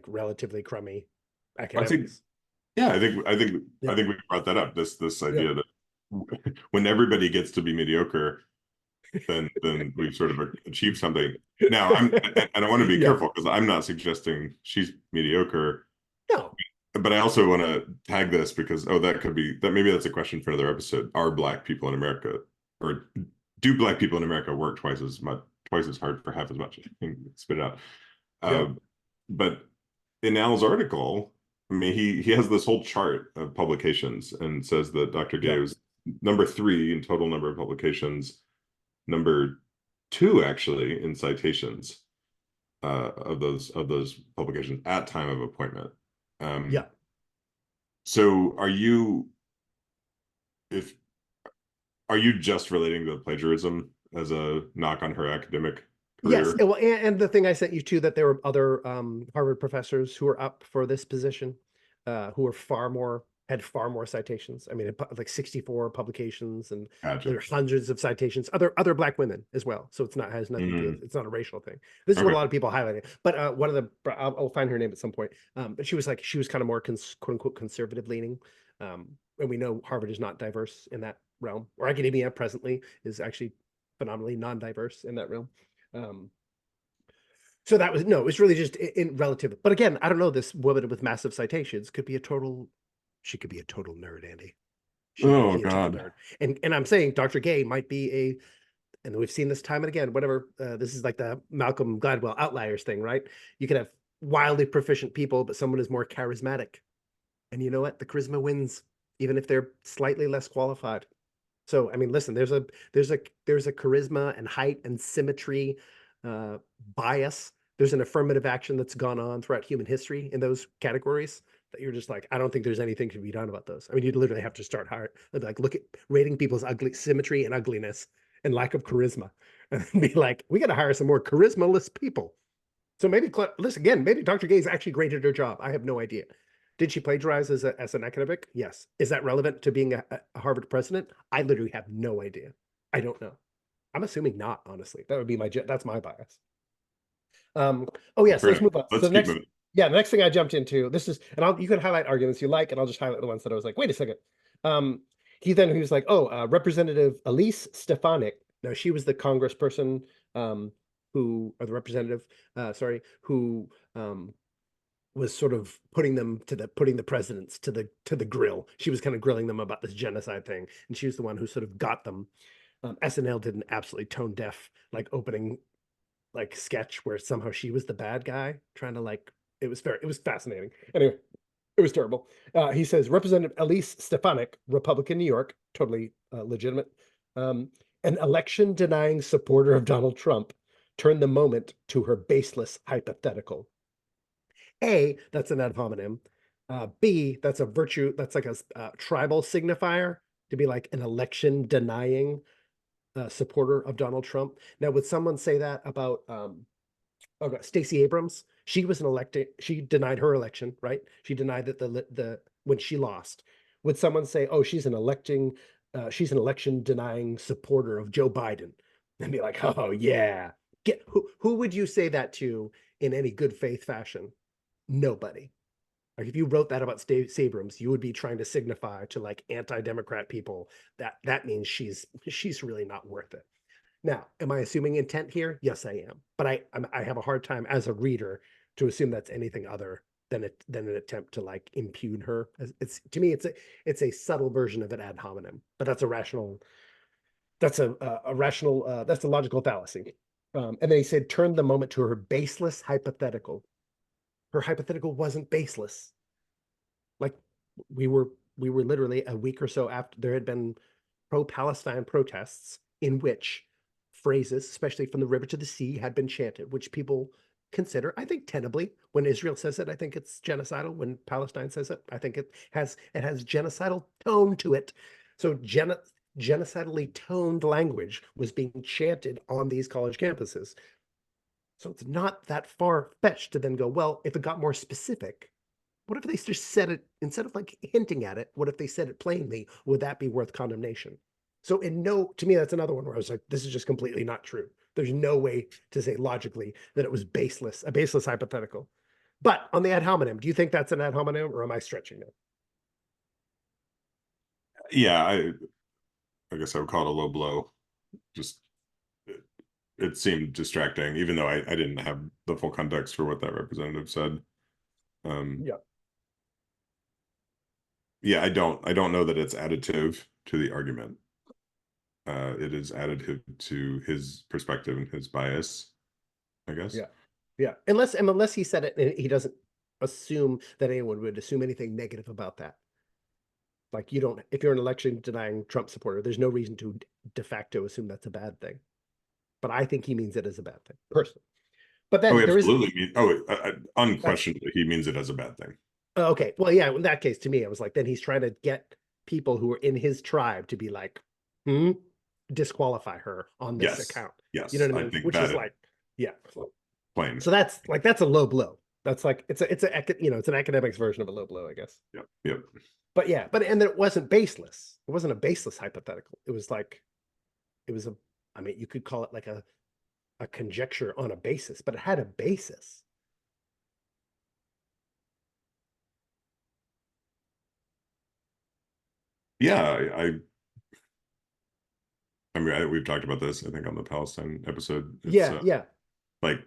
relatively crummy academics. I think we brought that up. This idea that when everybody gets to be mediocre, then we've sort of achieved something. Now, I want to be careful because I'm not suggesting she's mediocre. No. But I also want to tag this because maybe that's a question for another episode. Are Black people in America, or do Black people in America work twice as hard for half as much? Spit it out. But in Al's article, I mean, he has this whole chart of publications and says that Dr. Gay was number 3 in total number of publications, number 2 actually in citations of those publications at time of appointment. So are you just relating the plagiarism as a knock on her academic career? Yes, well, and the thing I sent you too, that there were other Harvard professors who were up for this position, who were had far more citations. I mean, like 64 publications, and there are hundreds of citations. Other Black women as well. So has nothing to do. It's not a racial thing. This is what a lot of people highlighting. But I'll find her name at some point. But she was kind of more quote unquote conservative leaning. And we know Harvard is not diverse in that realm, or academia presently is actually phenomenally non-diverse in that realm. So it was really just in relative. But again, I don't know, this woman with massive citations she could be a total nerd, Andy. Oh God. And I'm saying Dr. Gay might be and we've seen this time and again, whatever, this is like the Malcolm Gladwell outliers thing, right? You can have wildly proficient people, but someone is more charismatic. And you know what? The charisma wins, even if they're slightly less qualified. So, I mean, listen, there's a charisma and height and symmetry bias. There's an affirmative action that's gone on throughout human history in those categories that you're just like, I don't think there's anything to be done about those. I mean, you'd literally have to start look at rating people's symmetry and ugliness and lack of charisma, and be like, we got to hire some more charismaless people. So maybe maybe Dr. Gay is actually great at her job. I have no idea. Did she plagiarize as an academic? Yes. Is that relevant to being a Harvard president? I literally have no idea. I don't know. I'm assuming not, honestly. That's my bias. Oh yes, let's move on. Let's keep moving. The next thing I jumped into, you can highlight arguments you like, and I'll just highlight the ones that I was like, wait a second. He was like, Representative Elise Stefanik No, she was the congressperson, who, or the representative, sorry, who was sort of putting the presidents to the grill. She was kind of grilling them about this genocide thing, and she was the one who sort of got them. SNL did an absolutely tone deaf like opening like sketch where somehow she was the bad guy trying to like it was fascinating. Anyway, it was terrible. He says Representative Elise Stefanik, Republican, New York, totally legitimate, um, an election denying supporter of Donald Trump, turned the moment to her baseless hypothetical. A, that's an ad hominem. B, that's a virtue, that's like a tribal signifier to be like an election denying supporter of Donald Trump. Now, would someone say that about okay, Stacey Abrams? She was an elected, she denied her election, right? She denied that the when she lost. Would someone say, oh, she's an election denying supporter of Joe Biden? And be like, oh yeah. Who would you say that to in any good faith fashion? Nobody. Like if you wrote that about Stacey Abrams, you would be trying to signify to like anti-democrat people that that means she's really not worth it. Now, am I assuming intent here? Yes, I am. But I have a hard time as a reader to assume that's anything other than an attempt to like impugn her. It's to me, it's a subtle version of an ad hominem, but that's a rational. That's a rational. That's a logical fallacy. And then he said, turn the moment to her baseless hypothetical. Her hypothetical wasn't baseless. Like we were we were literally a week or so after there had been pro-Palestine protests in which phrases, especially from the river to the sea, had been chanted, which people consider, I think, tenably. When Israel says it, I think it's genocidal. When Palestine says it, I think it has genocidal tone to it. So genocidally toned language was being chanted on these college campuses. So it's not that far fetched to then go, well, if it got more specific, what if they just said it instead of like hinting at it? What if they said it plainly? Would that be worth condemnation? So, to me, that's another one where I was like, this is just completely not true. There's no way to say logically that it was baseless, a baseless hypothetical. But on the ad hominem, do you think that's an ad hominem or am I stretching it? Yeah, I guess I would call it a low blow. Just it seemed distracting, even though I didn't have the full context for what that representative said. Um, Yeah. yeah, I don't know that it's additive to the argument. It is additive to his perspective and his bias, I guess. Yeah. Yeah. Unless he said it and he doesn't assume that anyone would assume anything negative about that. Like you don't, if you're an election denying Trump supporter, there's no reason to de facto assume that's a bad thing. But I think he means it as a bad thing, personally. But Oh, then there is absolutely. Oh, that's unquestionably, he means it as a bad thing. okay. Well, yeah, in that case, to me, I was like, then he's trying to get people who are in his tribe to be like, hmm, disqualify her on this Yes, account. You know yes, what I I mean? think Which that is is like, yeah. plain. So that's a low blow. That's like it's an academics version of a low blow, I guess. Yep, yep. But yeah, but and then it wasn't baseless. It wasn't a baseless hypothetical. It was like it was a I mean, you could call it like a conjecture on a basis, but it had a basis. Yeah, I mean, we've talked about this, I think, on the Palestine episode. It's Yeah, yeah. like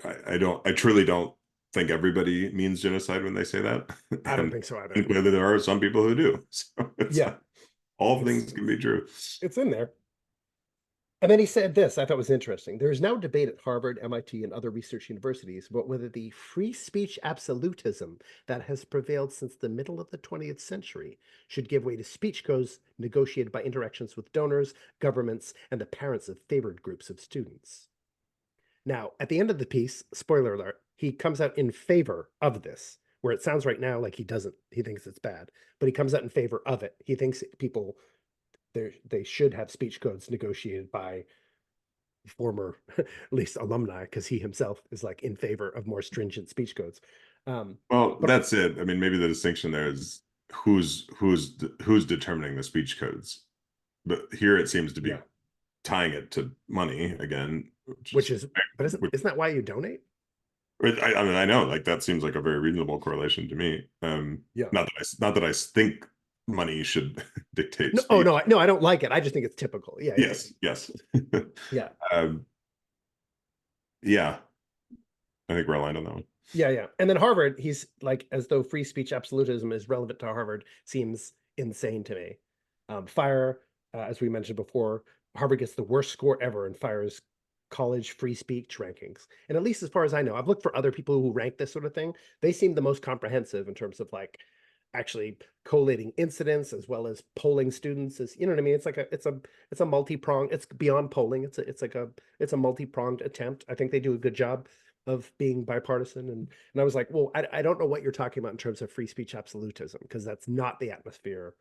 I truly don't think everybody means genocide when they say that, I don't and, think so either. and clearly there are some people who do. So Yeah, all it's things can be true. it's in there. And then he said this, I thought was interesting. There is now debate at Harvard, MIT, and other research universities about whether the free speech absolutism that has prevailed since the middle of the 20th century should give way to speech codes negotiated by interactions with donors, governments, and the parents of favored groups of students. Now, at the end of the piece, spoiler alert, he comes out in favor of this, where it sounds right now like he thinks it's bad, but he comes out in favor of it. He thinks people they should have speech codes negotiated by former, at least alumni, because he himself is like in favor of more stringent speech codes. Well, But that's it. I mean, maybe the distinction there is who's determining the speech codes. But here it seems to be yeah, tying it to money again, which which is is, but isn't that why you donate? I mean, I know like that seems like a very reasonable correlation to me. Yeah, Not that I think money should dictate No, oh speech. no, no, I don't like it. I just think it's typical. Yeah, yeah, Yes, yes. yeah, um, yeah, I think we're aligned on that one. yeah, yeah. And then Harvard, he's like, as though free speech absolutism is relevant to Harvard, seems insane to me. Fire, as we mentioned before, Harvard gets the worst score ever in Fire's college free speech rankings. And at least as far as I know, I've looked for other people who rank this sort of thing. They seem the most comprehensive in terms of like actually collating incidents as well as polling students. Is, you know what I mean? It's like it's a multi-pronged, it's beyond polling. It's a multi-pronged attempt. I think they do a good job of being bipartisan. And I was like, well, I don't know what you're talking about in terms of free speech absolutism, because that's not the atmosphere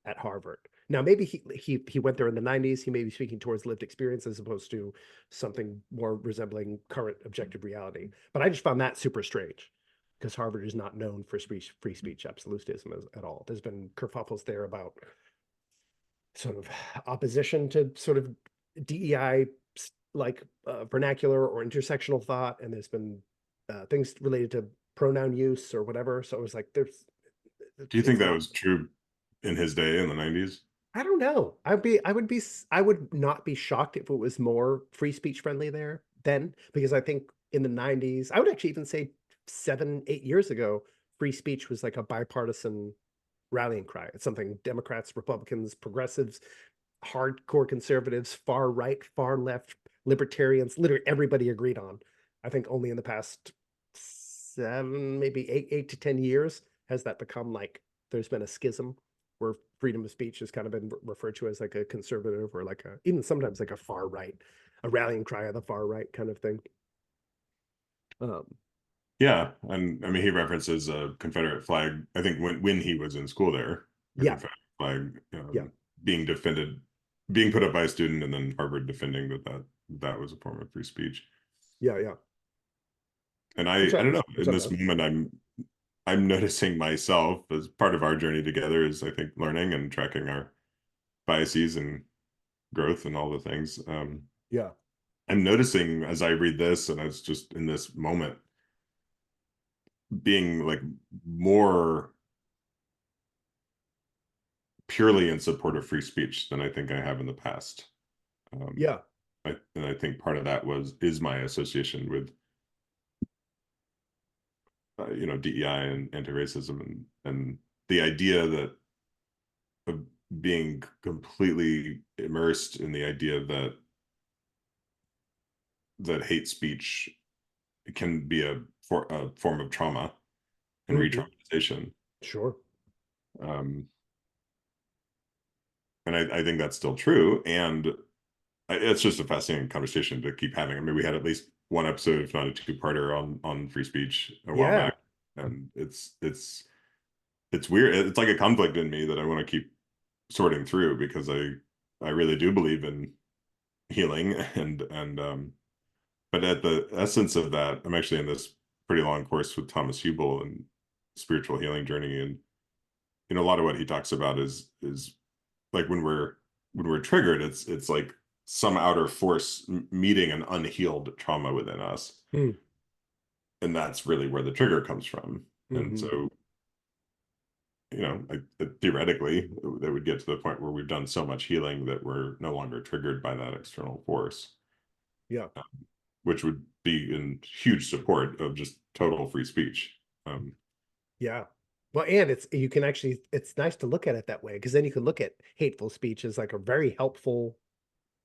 at Harvard. Now, maybe he went there in the 90s. He may be speaking towards lived experience as opposed to something more resembling current objective reality. But I just found that super strange, because Harvard is not known for free speech absolutism at all. There's been kerfuffles there about sort of opposition to sort of DEI like vernacular or intersectional thought, and there's been things related to pronoun use or whatever. So it was like there's Do you think it's that not. was true in his day in the 90s? I don't know. I would not be shocked if it was more free speech friendly there then, because I think in the 90s, I would actually even say 7, 8 years ago, free speech was like a bipartisan rallying cry. It's something Democrats, Republicans, progressives, hardcore conservatives, far right, far left, libertarians, literally everybody agreed on. I think only in the past 7, maybe 8 to 10 years has that become like there's been a schism where freedom of speech has kind of been referred to as like a conservative or like a even sometimes like a far right, a rallying cry of the far right kind of thing. Um, Yeah, and I mean he references a Confederate flag. I think when he was in school there, a yeah, Confederate flag yeah, being defended, being put up by a student, and then Harvard defending that was a form of free speech. yeah, yeah. And Which I don't know. which In I'm this done. moment, I'm noticing myself as part of our journey together is I think learning and tracking our biases and growth and all the things. Yeah, I'm noticing as I read this and it's just in this moment being like more purely in support of free speech than I think I have in the past. Um, yeah, and I think part of that is my association with DEI and anti-racism and the idea that of being completely immersed in the idea that hate speech can be a form of trauma and hmm, re-traumatization. sure, Um, and I think that's still true. And it's just a fascinating conversation to keep having. I mean, we had at least one episode, if not a two-parter, on free speech a while yeah, back, and it's weird. It's like a conflict in me that I want to keep sorting through because I really do believe in healing and but at the essence of that, I'm actually in this pretty long course with Thomas Hubel and spiritual healing journey, and a lot of what he talks about is like when we're triggered, it's like some outer force meeting an unhealed trauma within us, hmm, and that's really where the trigger comes from. And hmm, so, theoretically, they would get to the point where we've done so much healing that we're no longer triggered by that external force, yeah. which would be in huge support of just total free speech. Yeah. Well, and it's you can actually it's nice to look at it that way, because then you can look at hateful speech as like a very helpful,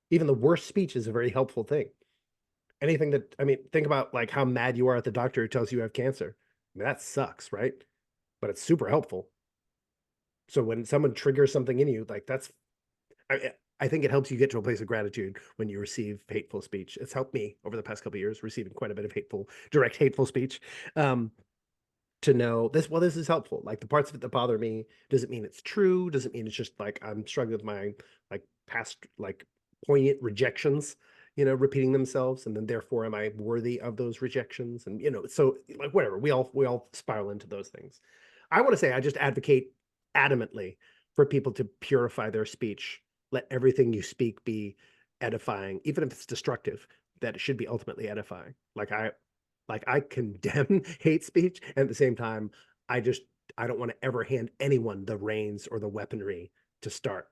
even the worst speech is a very helpful thing. Anything that I mean, think about like how mad you are at the doctor who tells you have cancer. I mean, that sucks, right? But it's super helpful. So when someone triggers something in you, like that's I think it helps you get to a place of gratitude when you receive hateful speech. It's helped me over the past couple of years receiving quite a bit of direct hateful speech. Um, to know this, well, this is helpful. Like the parts of it that bother me doesn't mean it's true, doesn't mean it's just like I'm struggling with my like past like poignant rejections, repeating themselves, and then therefore am I worthy of those rejections? And so like whatever, we all spiral into those things. I want to say I just advocate adamantly for people to purify their speech. Let everything you speak be edifying, even if it's destructive, that it should be ultimately edifying. Like I condemn hate speech, and at the same time, I just I don't want to ever hand anyone the reins or the weaponry to start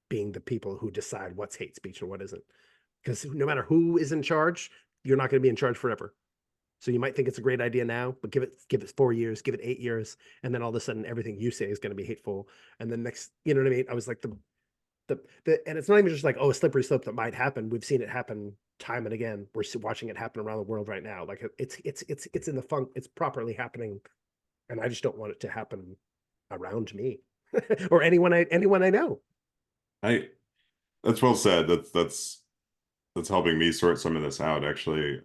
being the people who decide what's hate speech and what isn't. Because no matter who is in charge, you're not going to be in charge forever. So you might think it's a great idea now, but give it 4 years, give it 8 years, and then all of a sudden everything you say is going to be hateful. And then next, you know what I mean? I was like and it's not even just like, oh, a slippery slope that might happen. We've seen it happen time and again. We're watching it happen around the world right now. Like it's in the funk. It's properly happening, and I just don't want it to happen around me or anyone I know. I that's well said. That's helping me sort some of this out actually.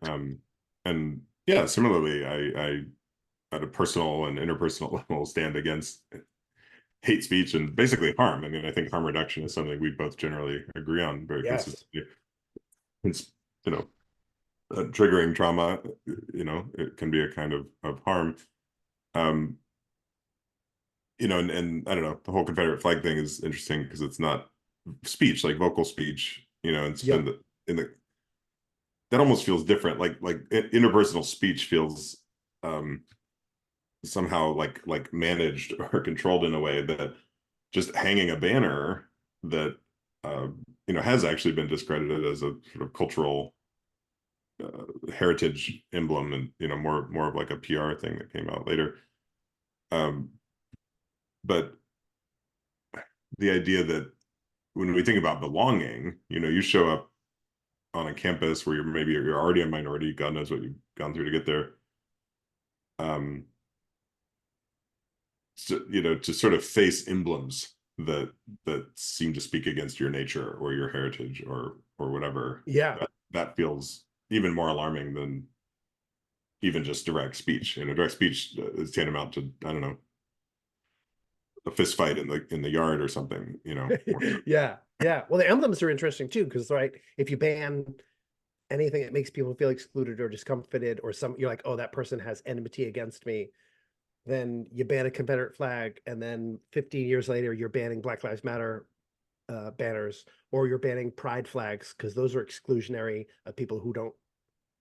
And yeah, similarly, I at a personal and interpersonal level stand against hate speech and basically harm. I mean, I think harm reduction is something we both generally agree on very Yes. consistently. It's, you know, triggering trauma, it can be a kind of harm. Um, and I don't know, the whole Confederate flag thing is interesting because it's not speech, like vocal speech, and so Yeah. in the that almost feels different. Like interpersonal speech feels um somehow like managed or controlled in a way that just hanging a banner that has actually been discredited as a sort of cultural heritage emblem, and more of like a PR thing that came out later. Um, but the idea that when we think about belonging, you show up on a campus where you're already a minority, God knows what you've gone through to get there. So, to sort of face emblems that seem to speak against your nature or your heritage or whatever, Yeah. that feels even more alarming than even just direct speech. Direct speech is tantamount to, I don't know, a fist fight in the yard or something. Yeah. Yeah. Well, the emblems are interesting too, because right, if you ban anything that makes people feel excluded or discomfited, or you're like, oh, that person has enmity against me, then you ban a Confederate flag, and then 15 years later, you're banning Black Lives Matter banners, or you're banning pride flags because those are exclusionary of people who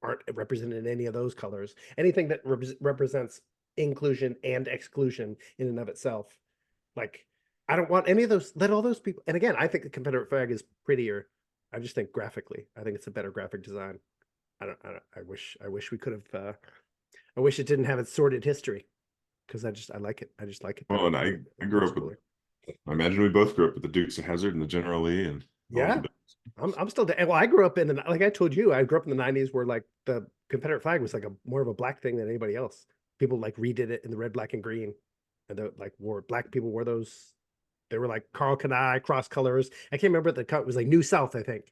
aren't represented in any of those colors. Anything that represents inclusion and exclusion in and of itself. Like, I don't want any of those. Let all those people. And again, I think the Confederate flag is prettier. I just think graphically, I think it's a better graphic design. I wish we could have. I wish it didn't have its sordid history because I like it. I just like it Well, better. and I I think I it's grew much up with. cooler. I imagine we both grew up with the Dukes of Hazzard and the General Lee and all of Yeah, the. I'm still. Well, I grew up in like I told you, I grew up in the '90s where like the Confederate flag was like a more of a black thing than anybody else. People like redid it in the red, black, and green, and the like wore black people wore those. They were like Carl Kanai cross colors. I can't remember the cut. It was like New South, I think.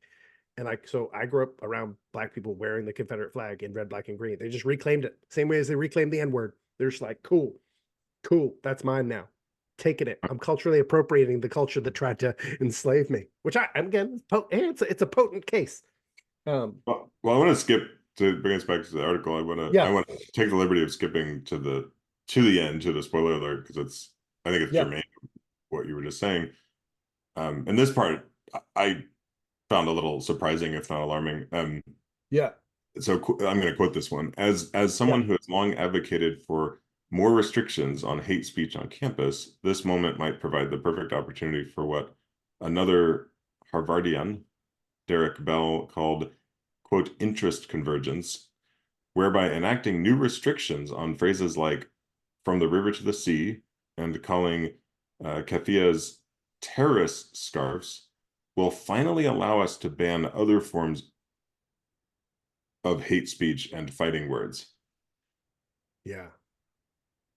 And so I grew up around black people wearing the Confederate flag in red, black, and green. They just reclaimed it, same way as they reclaimed the N word. They're just like, cool, cool, that's mine now. Taking it. I'm culturally appropriating the culture that tried to enslave me, which again, it's a potent case. Well, I want to skip to bring us back to the article. I Yeah, want to take the liberty of skipping to the end, to the spoiler alert, because I think it's yeah, germane to what you were just saying. And this part I found a little surprising, if not alarming. yeah, So I'm going to quote this one as yeah, someone who has long advocated for more restrictions on hate speech on campus. This moment might provide the perfect opportunity for what another Harvardian, Derek Bell, called, quote, interest convergence, whereby enacting new restrictions on phrases like from the river to the sea and calling Kathia's terrorist scarves will finally allow us to ban other forms of hate speech and fighting words. yeah,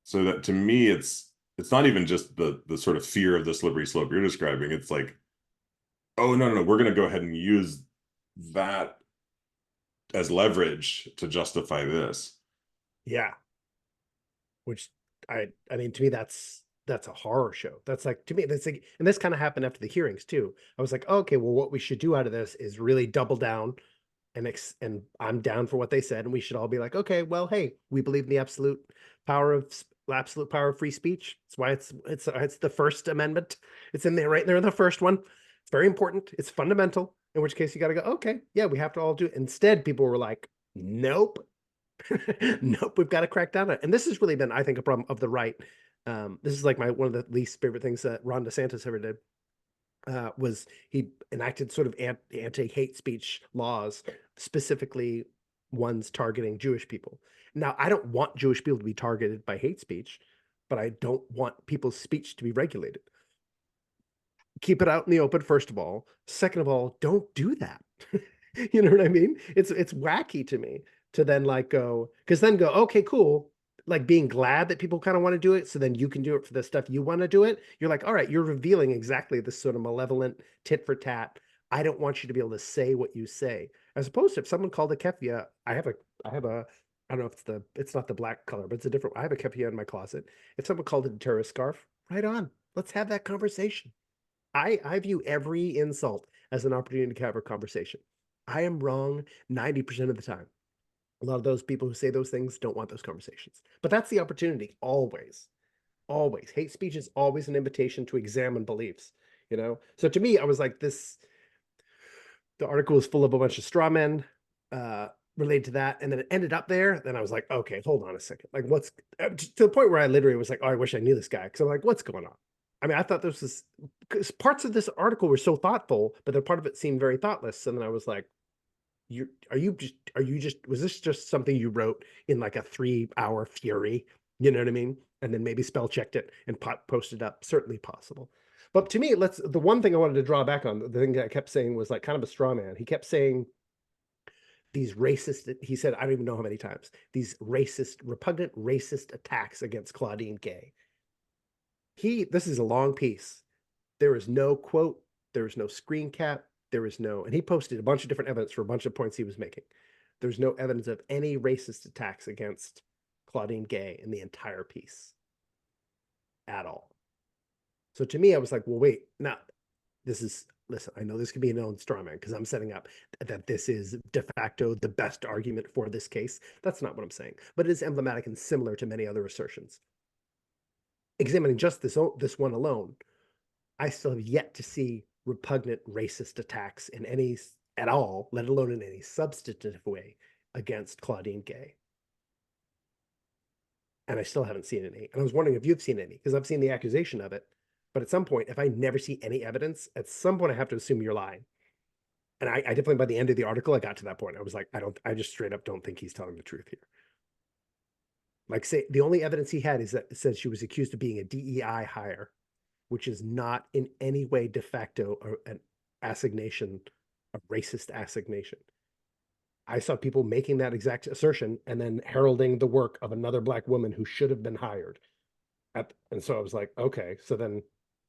So that, to me, it's not even just the sort of fear of the slippery slope you're describing. It's like, oh, no, we're going to go ahead and use that as leverage to justify this. yeah. Which I mean, to me, that's a horror show. That's like to me, that's like, and this kind of happened after the hearings too. I was like, oh, okay, well, what we should do out of this is really double down and I'm down for what they said, and we should all be like, okay, well, hey, we believe in the absolute power of free speech. That's why it's the First Amendment. It's in there, right there in the first one. It's very important. It's fundamental. In which case, you got to go, okay, yeah, we have to all do it. Instead, people were like, nope, nope, we've got to crack down on it. And this has really been, I think, a problem of the right. This is like one of the least favorite things that Ron DeSantis ever did. Was he enacted sort of anti-hate speech laws, specifically ones targeting Jewish people. Now, I don't want Jewish people to be targeted by hate speech, but I don't want people's speech to be regulated. Keep it out in the open, first of all. Second of all, don't do that. You know what I mean? It's wacky to me to then like go, because then go, okay, cool. Like being glad that people kind of want to do it, so then you can do it for the stuff you want to do it. You're like, all right, you're revealing exactly this sort of malevolent tit for tat. I don't want you to be able to say what you say. As opposed to if someone called a keffiyeh, I have a, I don't know if it's not the black color, but it's a different. I have a keffiyeh in my closet. If someone called it a terrorist scarf, right on. Let's have that conversation. I view every insult as an opportunity to have a conversation. I am wrong 90% of the time. A lot of those people who say those things don't want those conversations. But that's the opportunity, always. Always. Hate speech is always an invitation to examine beliefs, you know? So to me, I was like, the article is full of a bunch of straw men related to that. And then it ended up there. Then I was like, okay, hold on a second. Like, what's to the point where I literally was like, oh, I wish I knew this guy. Because I'm like, what's going on? I mean, I thought this was because parts of this article were so thoughtful, but then part of it seemed very thoughtless. And then I was like, was this just something you wrote in like a 3 hour fury? You know what I mean? And then maybe spell checked it and posted up. Certainly possible. But to me, the one thing I wanted to draw back on, the thing that I kept saying was like kind of a straw man. He kept saying these racist, he said, I don't even know how many times, these repugnant racist attacks against Claudine Gay. This is a long piece. There is no quote, there is no screen cap, there is no, and he posted a bunch of different evidence for a bunch of points he was making. There's no evidence of any racist attacks against Claudine Gay in the entire piece at all. So to me, I was like, well, wait, now listen, I know this could be an own straw man because I'm setting up that this is de facto the best argument for this case. That's not what I'm saying, but it is emblematic and similar to many other assertions. Examining just this one alone, I still have yet to see repugnant racist attacks in any at all, let alone in any substantive way against Claudine Gay. And I still haven't seen any. And I was wondering if you've seen any, because I've seen the accusation of it. But at some point, if I never see any evidence, at some point I have to assume you're lying. And I definitely, by the end of the article, I got to that point. I was like, I just straight up don't think he's telling the truth here. Like, say, the only evidence he had is that it says she was accused of being a DEI hire, which is not in any way de facto an assignation, a racist assignation. I saw people making that exact assertion and then heralding the work of another Black woman who should have been hired. And so I was like, okay, so then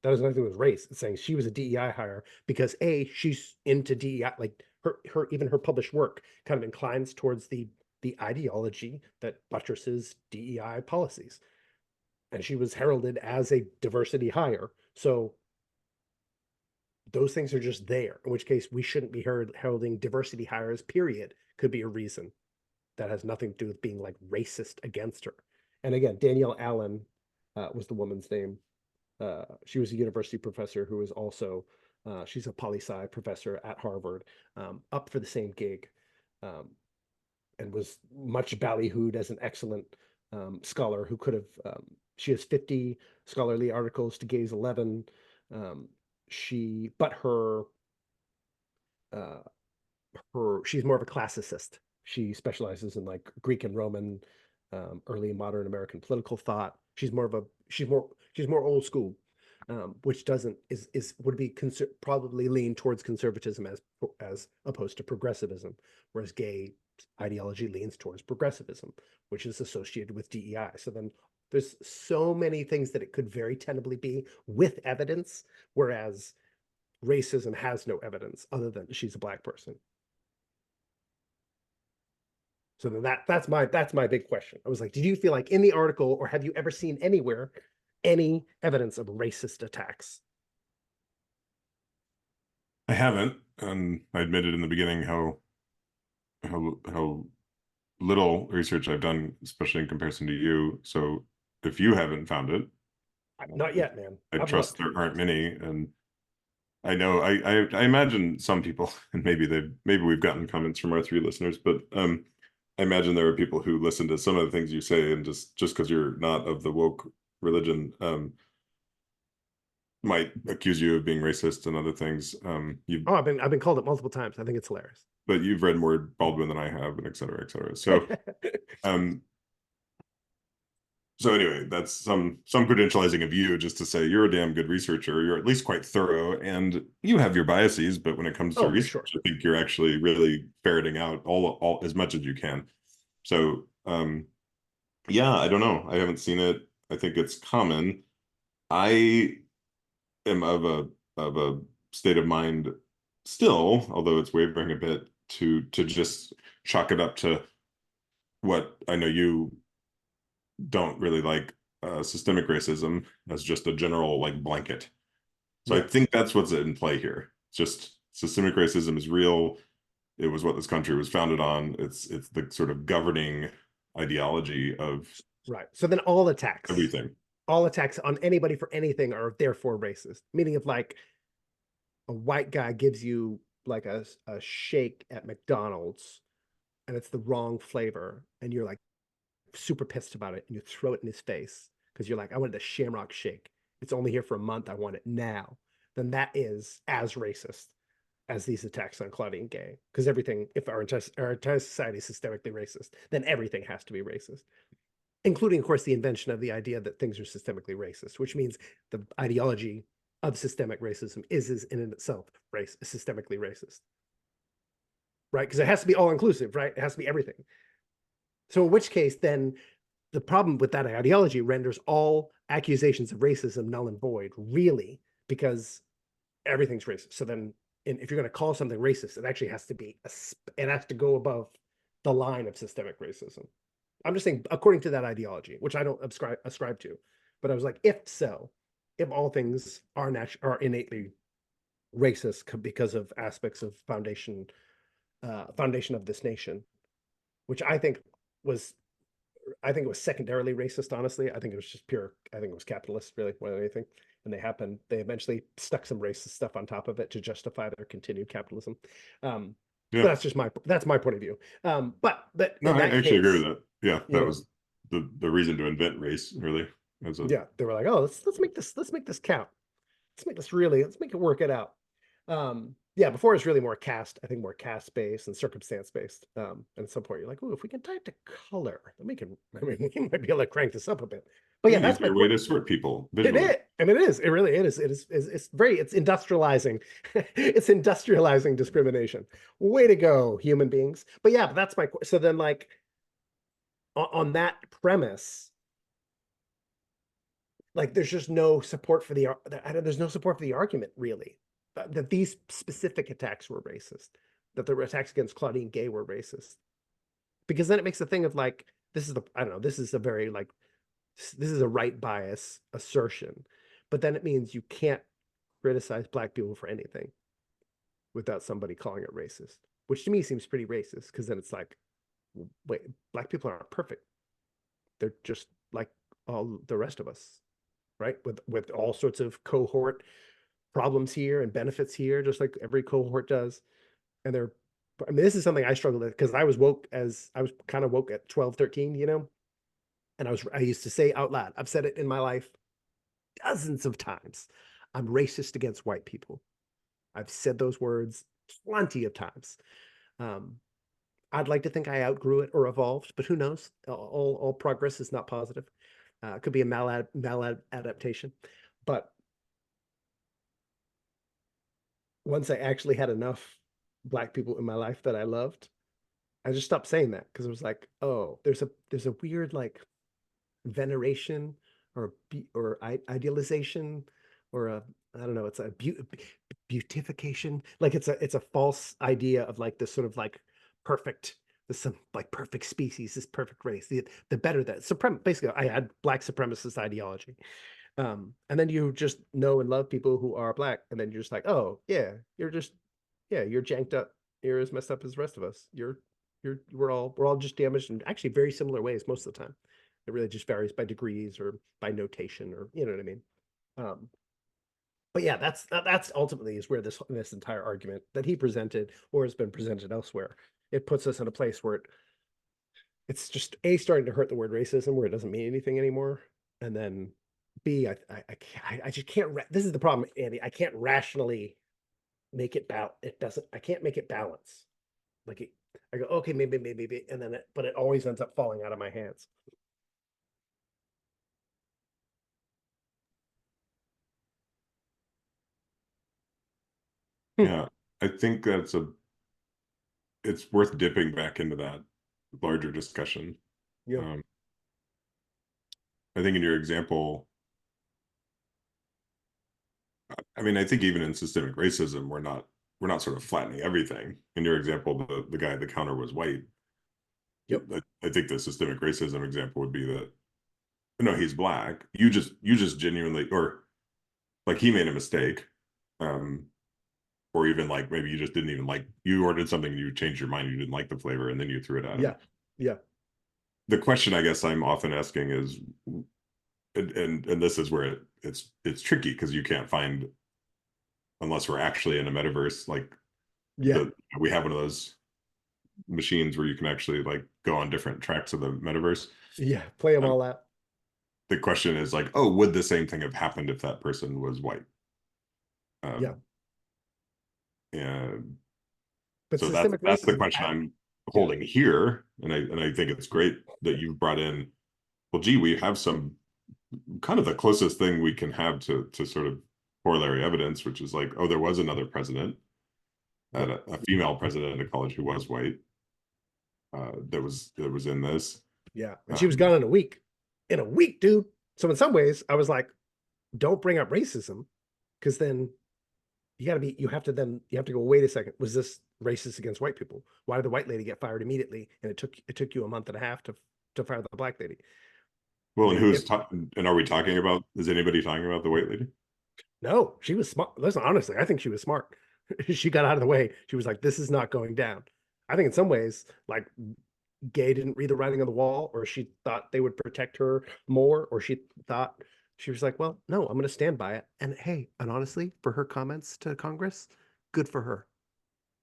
that has nothing to do with race. It's saying she was a DEI hire because she's into DEI, like even her published work kind of inclines towards the ideology that buttresses DEI policies. And she was heralded as a diversity hire. So those things are just there, in which case we shouldn't be heralding diversity hires, period, could be a reason that has nothing to do with being like racist against her. And again, Danielle Allen was the woman's name. She was a university professor who was also, she's a poli-sci professor at Harvard, up for the same gig, and was much ballyhooed as an excellent scholar who could have, she has 50 scholarly articles to Gay's 11. But she's more of a classicist. She specializes in like Greek and Roman, early modern American political thought. She's more old school, which would be probably lean towards conservatism as opposed to progressivism, whereas Gay ideology leans towards progressivism, which is associated with DEI. So then there's so many things that it could very tentatively be with evidence, whereas racism has no evidence other than she's a Black person. So then that's my big question. I was like, did you feel like in the article, or have you ever seen anywhere any evidence of racist attacks? I haven't, and I admitted in the beginning how little research I've done, especially in comparison to you. So if you haven't found it, Not yet, man. I I've trust looked. there aren't many. And I know I imagine some people, and maybe we've gotten comments from our 3 listeners, but I imagine there are people who listen to some of the things you say, and just because you're not of the woke religion might accuse you of being racist and other things. You Oh, I've been called it multiple times. I think it's hilarious. but you've read more Baldwin than I have, and et cetera, et cetera. So um, so anyway, that's some credentializing of you just to say you're a damn good researcher. You're at least quite thorough, and you have your biases, but when it comes to Oh, for research, sure. I think you're actually really ferreting out all as much as you can. So yeah, I don't know. I haven't seen it. I think it's common. I am of a state of mind still, although it's wavering a bit, to just chalk it up to what I know you don't really like, systemic racism as just a general like blanket. So I Yes. think that's what's in play here. It's just systemic racism is real. It was what this country was founded on. It's the sort of governing ideology of Right. So then everything. all attacks on anybody for anything are therefore racist. Meaning if like a white guy gives you like a shake at McDonald's and it's the wrong flavor and you're like super pissed about it and you throw it in his face because you're like, I wanted a Shamrock Shake. It's only here for a month. I want it now. Then that is as racist as these attacks on Claudine Gay. Because everything, if our entire society is systemically racist, then everything has to be racist, including, of course, the invention of the idea that things are systemically racist, which means the ideology of systemic racism is in itself systemically racist, right? Because it has to be all inclusive, right? It has to be everything. So in which case, then the problem with that ideology renders all accusations of racism null and void, really, because everything's racist. So then, if you're going to call something racist, it actually has to be it has to go above the line of systemic racism. I'm just saying, according to that ideology, which I don't ascribe to, but I was like, if so, if all things are innately racist because of aspects of foundation of this nation, which was I think it was secondarily racist, honestly. I think it was just pure, I think it was capitalist, really, more than anything. And they eventually stuck some racist stuff on top of it to justify their continued capitalism. Yeah. But that's my point of view. But No, in I that actually agree with case, that. Yeah, you that know, was the reason to invent race, really, as a yeah, they were like, oh, let's make this count. Let's make it work it out. Yeah, before it's really more caste, I think more caste based and circumstance based. And at some point you're like, oh, if we can tie it to color, then we can, I mean, we might be able to crank this up a bit. But yeah, an that's my easier way point. to sort people It visually. is, and it is, it really is. It's industrializing. It's industrializing discrimination. Way to go, human beings. But yeah, but that's so then like on that premise, like there's just no support for there's no support for the argument really that these specific attacks were racist, that the attacks against Claudine Gay were racist, because then it makes the thing of like this is the I don't know this is a very like this is a right bias assertion, but then it means you can't criticize black people for anything without somebody calling it racist, which to me seems pretty racist because then it's like, wait, black people aren't perfect, they're just like all the rest of us, right? With all sorts of cohort problems here and benefits here, just like every cohort does. And they're, I mean, this is something I struggled with because I was kind of woke at 12, 13, and I used to say out loud, I've said it in my life dozens of times. I'm racist against white people. I've said those words plenty of times. Um, I'd like to think I outgrew it or evolved, but who knows? All progress is not positive. It could be a maladaptation. But once I actually had enough black people in my life that I loved, I just stopped saying that because it was like, oh, there's a weird like veneration or idealization or a I don't know, it's a beautification. Like it's a false idea of like this sort of like perfect this some like perfect species, this perfect race. The better that basically I had black supremacist ideology. And then you just know and love people who are black, and then you're just like, oh yeah, you're janked up, you're as messed up as the rest of us. We're all just damaged in actually very similar ways most of the time. It really just varies by degrees or by notation or you know what I mean. Um, but yeah, that's ultimately is where this entire argument that he presented or has been presented elsewhere, it puts us in a place where it's just starting to hurt the word racism where it doesn't mean anything anymore, and then B, I just can't. This is the problem, Andy. I can't rationally make it It doesn't. I can't make it balance. Like I go, okay, maybe, and then but it always ends up falling out of my hands. Hmm. Yeah, I think it's worth dipping back into that larger discussion. Yeah. Um, I think in your example, I mean, I think even in systemic racism, we're not sort of flattening everything. In your example, the guy at the counter was white. Yep. I think the systemic racism example would be that no, he's black. You just genuinely, or like he made a mistake, um, or even like maybe you just didn't even like, you ordered something and you changed your mind, you didn't like the flavor, and then you threw it at him. Yeah. Yeah. The question I guess I'm often asking is, and this is where it's tricky because you can't find, unless we're actually in a metaverse, like Yeah. we have one of those machines where you can actually like go on different tracks of the metaverse. Yeah. Play them Um, all out. the question is like, oh, would the same thing have happened if that person was white? Yeah. Um, and But so that's systemic that's the racism. question I'm Yeah. holding here, and I think it's great that you've brought in. Well, gee, we have some kind of the closest thing we can have to sort of corollary evidence, which is like, oh, there was another president, Yep. a female president at college who was white, that was in this. Yeah. And she was Um, gone in a week. In a week, dude. So in some ways, I was like, don't bring up racism, because then you have to go, wait a second, was this racist against white people? Why did the white lady get fired immediately? And it took you a month and a half to fire the black lady. well, I and mean, who's talking? And are we talking about? Is anybody talking about the white lady? no, she was smart. Listen, honestly, I think she was smart. She got out of the way. She was like, this is not going down. I think in some ways, like, Gay didn't read the writing on the wall, or she thought they would protect her more, or she was like, well, no, I'm going to stand by it. And hey, and honestly, for her comments to Congress, good for her.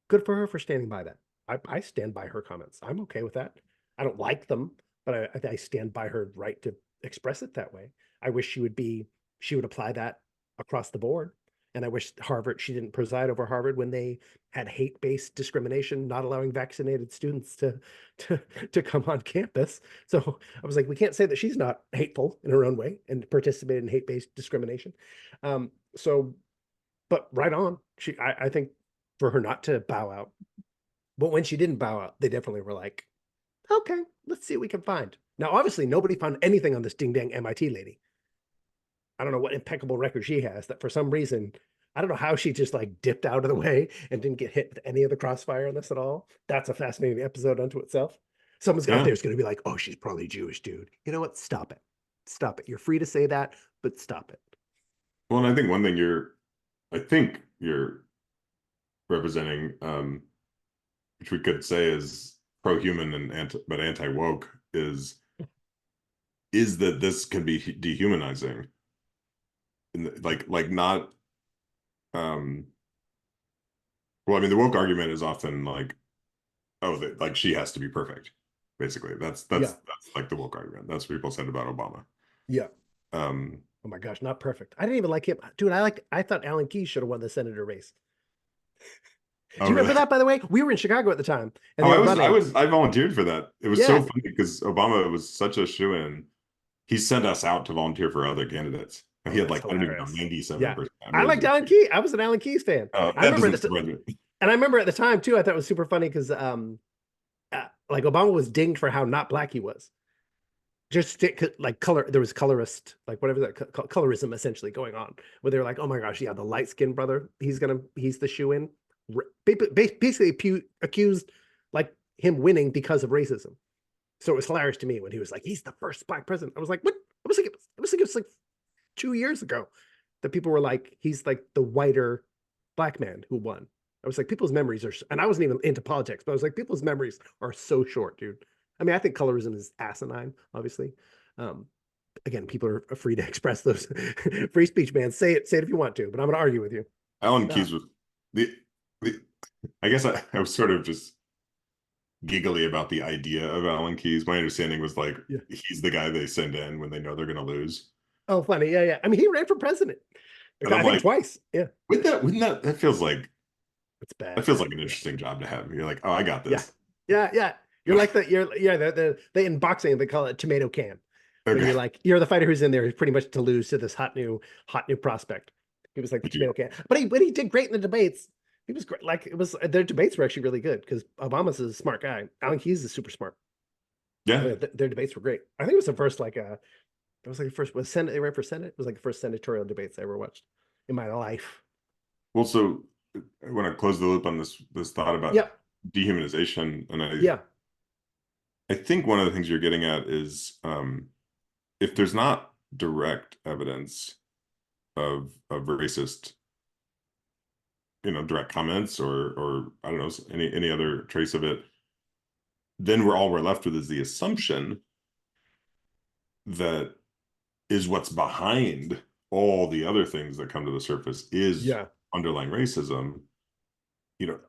Good for her for standing by that. I stand by her comments. I'm okay with that. I don't like them, but I stand by her right to express it that way. I wish she would apply that across the board. And I wish she didn't preside over Harvard when they had hate-based discrimination, not allowing vaccinated students to to come on campus. So I was like, we can't say that she's not hateful in her own way and participated in hate-based discrimination. So, but right on. I think for her not to bow out, but when she didn't bow out, they definitely were like, okay, let's see what we can find. Now, obviously, nobody found anything on this ding dang MIT lady. I don't know what impeccable record she has that for some reason, I don't know how she just like dipped out of the way and didn't get hit with any of the crossfire on this at all. That's a fascinating episode unto itself. Someone's out Yeah. there's going to be like, oh, she's probably Jewish, dude. You know what? Stop it. Stop it. You're free to say that, but stop it. Well, and I think one thing I think you're representing, which we could say is pro-human and but anti-woke, is that this can be dehumanizing, and like not, um, well, I mean, the woke argument is often like, oh, like she has to be perfect. Basically, that's that's Yeah. that's like the woke argument. That's what people said about Obama. Yeah. Um, Oh my gosh, not perfect. I didn't even like him. Dude, I thought Alan Keyes should have won the senator race. Do oh, you remember really? that, by the way? We were in Chicago at the time and Oh, they I were was, I running. was, I volunteered for that. It was so Yeah. funny because Obama was such a shoo-in. He sent us out to volunteer for other candidates. He Oh, had that's like, I don't even know, hilarious. Yeah. 97%. I mean, I it was liked Alan Keyes. I was an Alan Keyes fan. I that remember doesn't that. surprise me. And I remember at the time too, I thought it was super funny because like Obama was dinged for how not black he was. Just like color, there was colorist, like whatever that colorism essentially going on, where they were like, oh my gosh, yeah, the light skinned brother, he's the shoe in. Basically accused like him winning because of racism. So it was hilarious to me when he was like, he's the first black president. I was like, what? I was like 2 years ago that people were like, he's like the whiter black man who won. I was like, people's memories are, and I wasn't even into politics, but I was like, people's memories are so short, dude. I mean, I think colorism is asinine, obviously. Um, Again, people are free to express those. Free speech, man. Say it if you want to, but I'm going to argue with you. Alan Uh, Keyes was the I guess I was sort of just giggly about the idea of Alan Keyes. My understanding was like yeah, he's the guy they send in when they know they're going to lose. Oh, funny. Yeah, yeah. I mean, he ran for president. And I'm I think like, twice. Yeah, it's that bad. feels like an Yeah, interesting job to have. You're like, oh, I got yeah, this. yeah, yeah. You're like the in boxing they call it tomato can. When Okay. you're the fighter who's in there who's pretty much to lose to this hot new prospect. He was like the tomato can, but he did great in the debates. He was great. Like it was their debates were actually really good because Obama's a smart guy. I think he's a super smart. Yeah. Their debates were great. I think it was the first it was like the first was Senate. They ran for Senate. It was like the first senatorial debates I ever watched in my life. Well, so I want to close the loop on this thought about Yep. dehumanization, and Yeah. I think one of the things you're getting at is if there's not direct evidence of racist, direct comments or I don't know, any other trace of it, then all we're left with is the assumption that is what's behind all the other things that come to the surface is Yeah. underlying racism. You know,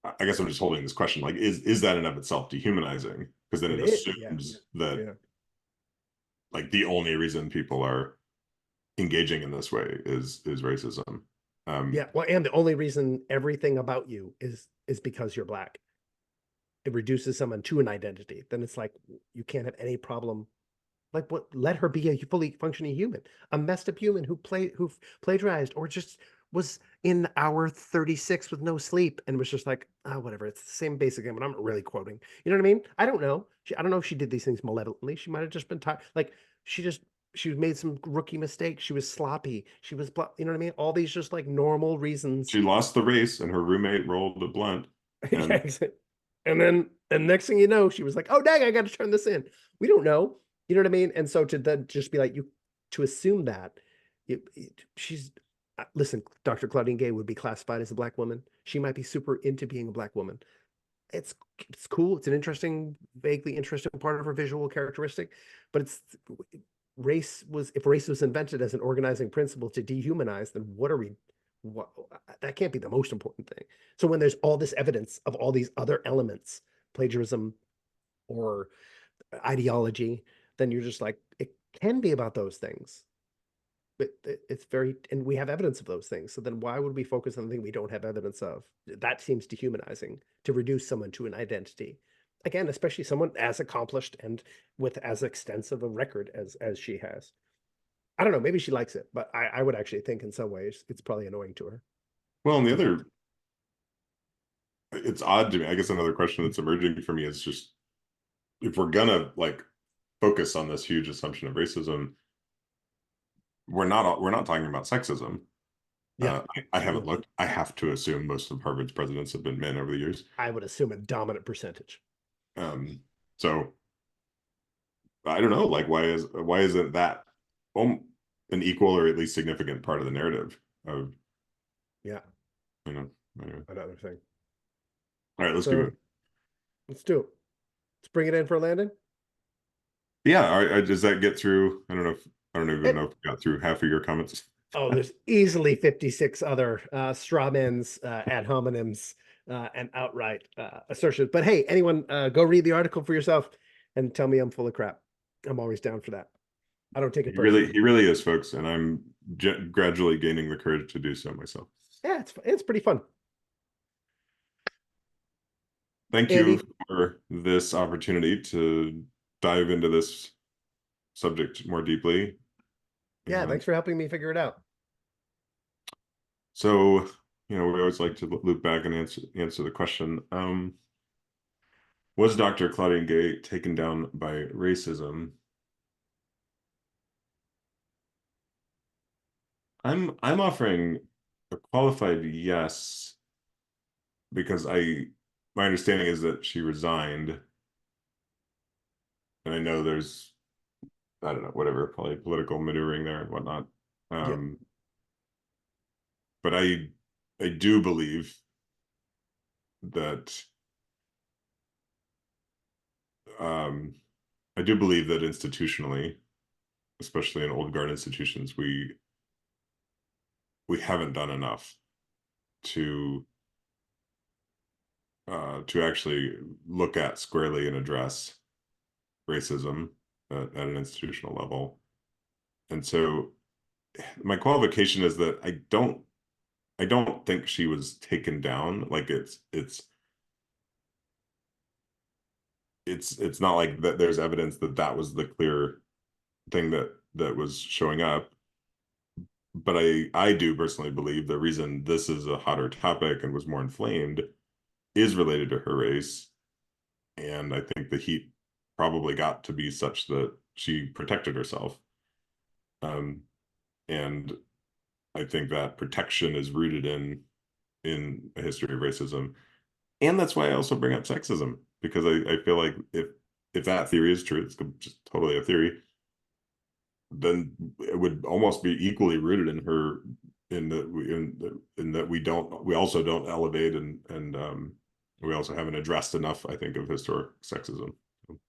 I guess I'm just holding this question like, is that in of itself dehumanizing? Because then It it is. Yeah. assumes that Yeah. like the only reason people are engaging in this way is racism. Um, Yeah. Well, and the only reason everything about you is because you're black. It reduces someone to an identity. Then it's like you can't have any problem. Like what? Let her be a fully functioning human, a messed up human who plagiarized or just was in hour 36 with no sleep and was just like, oh, whatever. It's the same basic thing, but I'm not really quoting. You know what I mean? I don't know. I don't know if she did these things malevolently. She might have just been tired. Like she just she made some rookie mistakes. She was sloppy. You know what I mean? All these just like normal reasons. she lost the race and her roommate rolled a blunt Yeah, and exactly. And next thing you know, she was like, "Oh, dang, I got to turn this in." We don't know, you know what I mean? And so to then just be like you to assume that she's listen, Dr. Claudine Gay would be classified as a black woman. She might be super into being a black woman. It's it's cool. It's an interesting, vaguely interesting part of her visual characteristic, but it's if race was invented as an organizing principle to dehumanize, then what that can't be the most important thing. So when there's all this evidence of all these other elements, plagiarism or ideology, then you're just like, it can be about those things. But it's and we have evidence of those things. So then why would we focus on the thing we don't have evidence of? That seems dehumanizing to reduce someone to an identity. Again, especially someone as accomplished and with as extensive a record as she has. I don't know, maybe she likes it, but I would actually think in some ways it's probably annoying to her. well, and the To not. other, it's odd to me. I guess another question that's emerging for me is just if we're gonna like focus on this huge assumption of racism, we're not talking about sexism. Yeah. I haven't looked. I have to assume most of Harvard's presidents have been men over the years. I would assume a dominant percentage. So I don't know. Like, why isn't that an equal or at least significant part of the narrative of Yeah. you know? Anyway. Another thing. All right, let's keep So moving. let's do it. Let's bring it in for a landing. Yeah, all right, does that get through? I don't even know It, if we got through half of your comments. oh, there's easily 56 other straw men's ad hominems and outright assertions. But hey, anyone, go read the article for yourself and tell me I'm full of crap. I'm always down for that. I don't take it personally. He really is, folks, and I'm gradually gaining the courage to do so myself. Yeah, it's pretty fun. Thank you Andy, for this opportunity to dive into this subject more deeply. yeah, And thanks for helping me figure it out. so, we always like to loop back and answer the question. Was Dr. Claudine Gay taken down by racism? I'm offering a qualified yes because my understanding is that she resigned, and I know there's I don't know whatever probably political maneuvering there and whatnot. Yeah, Um, but I do believe that um, I do believe that institutionally, especially in old guard institutions, we haven't done enough to to actually look at squarely and address racism at an institutional level. And so my qualification is that I don't think she was taken down. Like it's not like that there's evidence that that was the clear thing that was showing up. But I do personally believe the reason this is a hotter topic and was more inflamed is related to her race. And I think the heat probably got to be such that she protected herself. Um, and I think that protection is rooted in a history of racism. And that's why I also bring up sexism, because I feel like if that theory is true, it's just totally a theory, then it would almost be equally rooted in her, in that we also don't elevate and we also haven't addressed enough, I think, of historic sexism.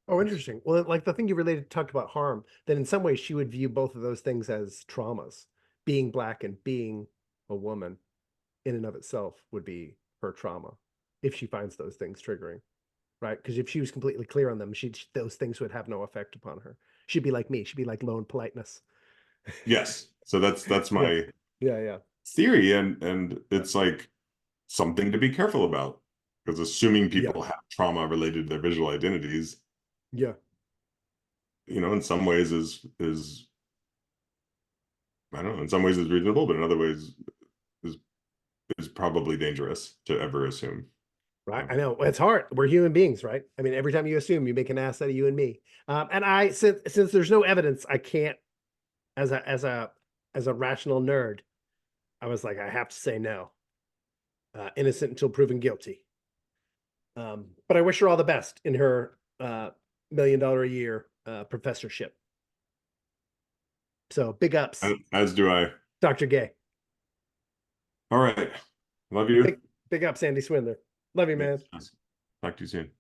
Oh, interesting. Well, like the thing you related talked about harm, then in some ways she would view both of those things as traumas. Being black and being a woman in and of itself would be her trauma if she finds those things triggering, right? Because if she was completely clear on them, those things would have no effect upon her. She'd be like me. She'd be like lone politeness. Yes. So that's Yeah. my Yeah. Yeah. theory, and it's like something to be careful about, because assuming Yeah. people have trauma related to their visual identities, Yeah. in some ways is I don't know, in some ways is reasonable, but in other ways is is probably dangerous to ever assume. Right. I Um, know it's hard. We're human beings, right? I mean, every time you assume, you make an ass out of you and me. And since there's no evidence, I can't, as a rational nerd, I was like, I have to say no. Innocent until proven guilty. But I wish her all the best in her $1 million a year professorship. So big ups, as do I. Dr. Gay. All right. Love Big you. big ups, Andy Swindler. Love you, man. Yes. Talk to you soon.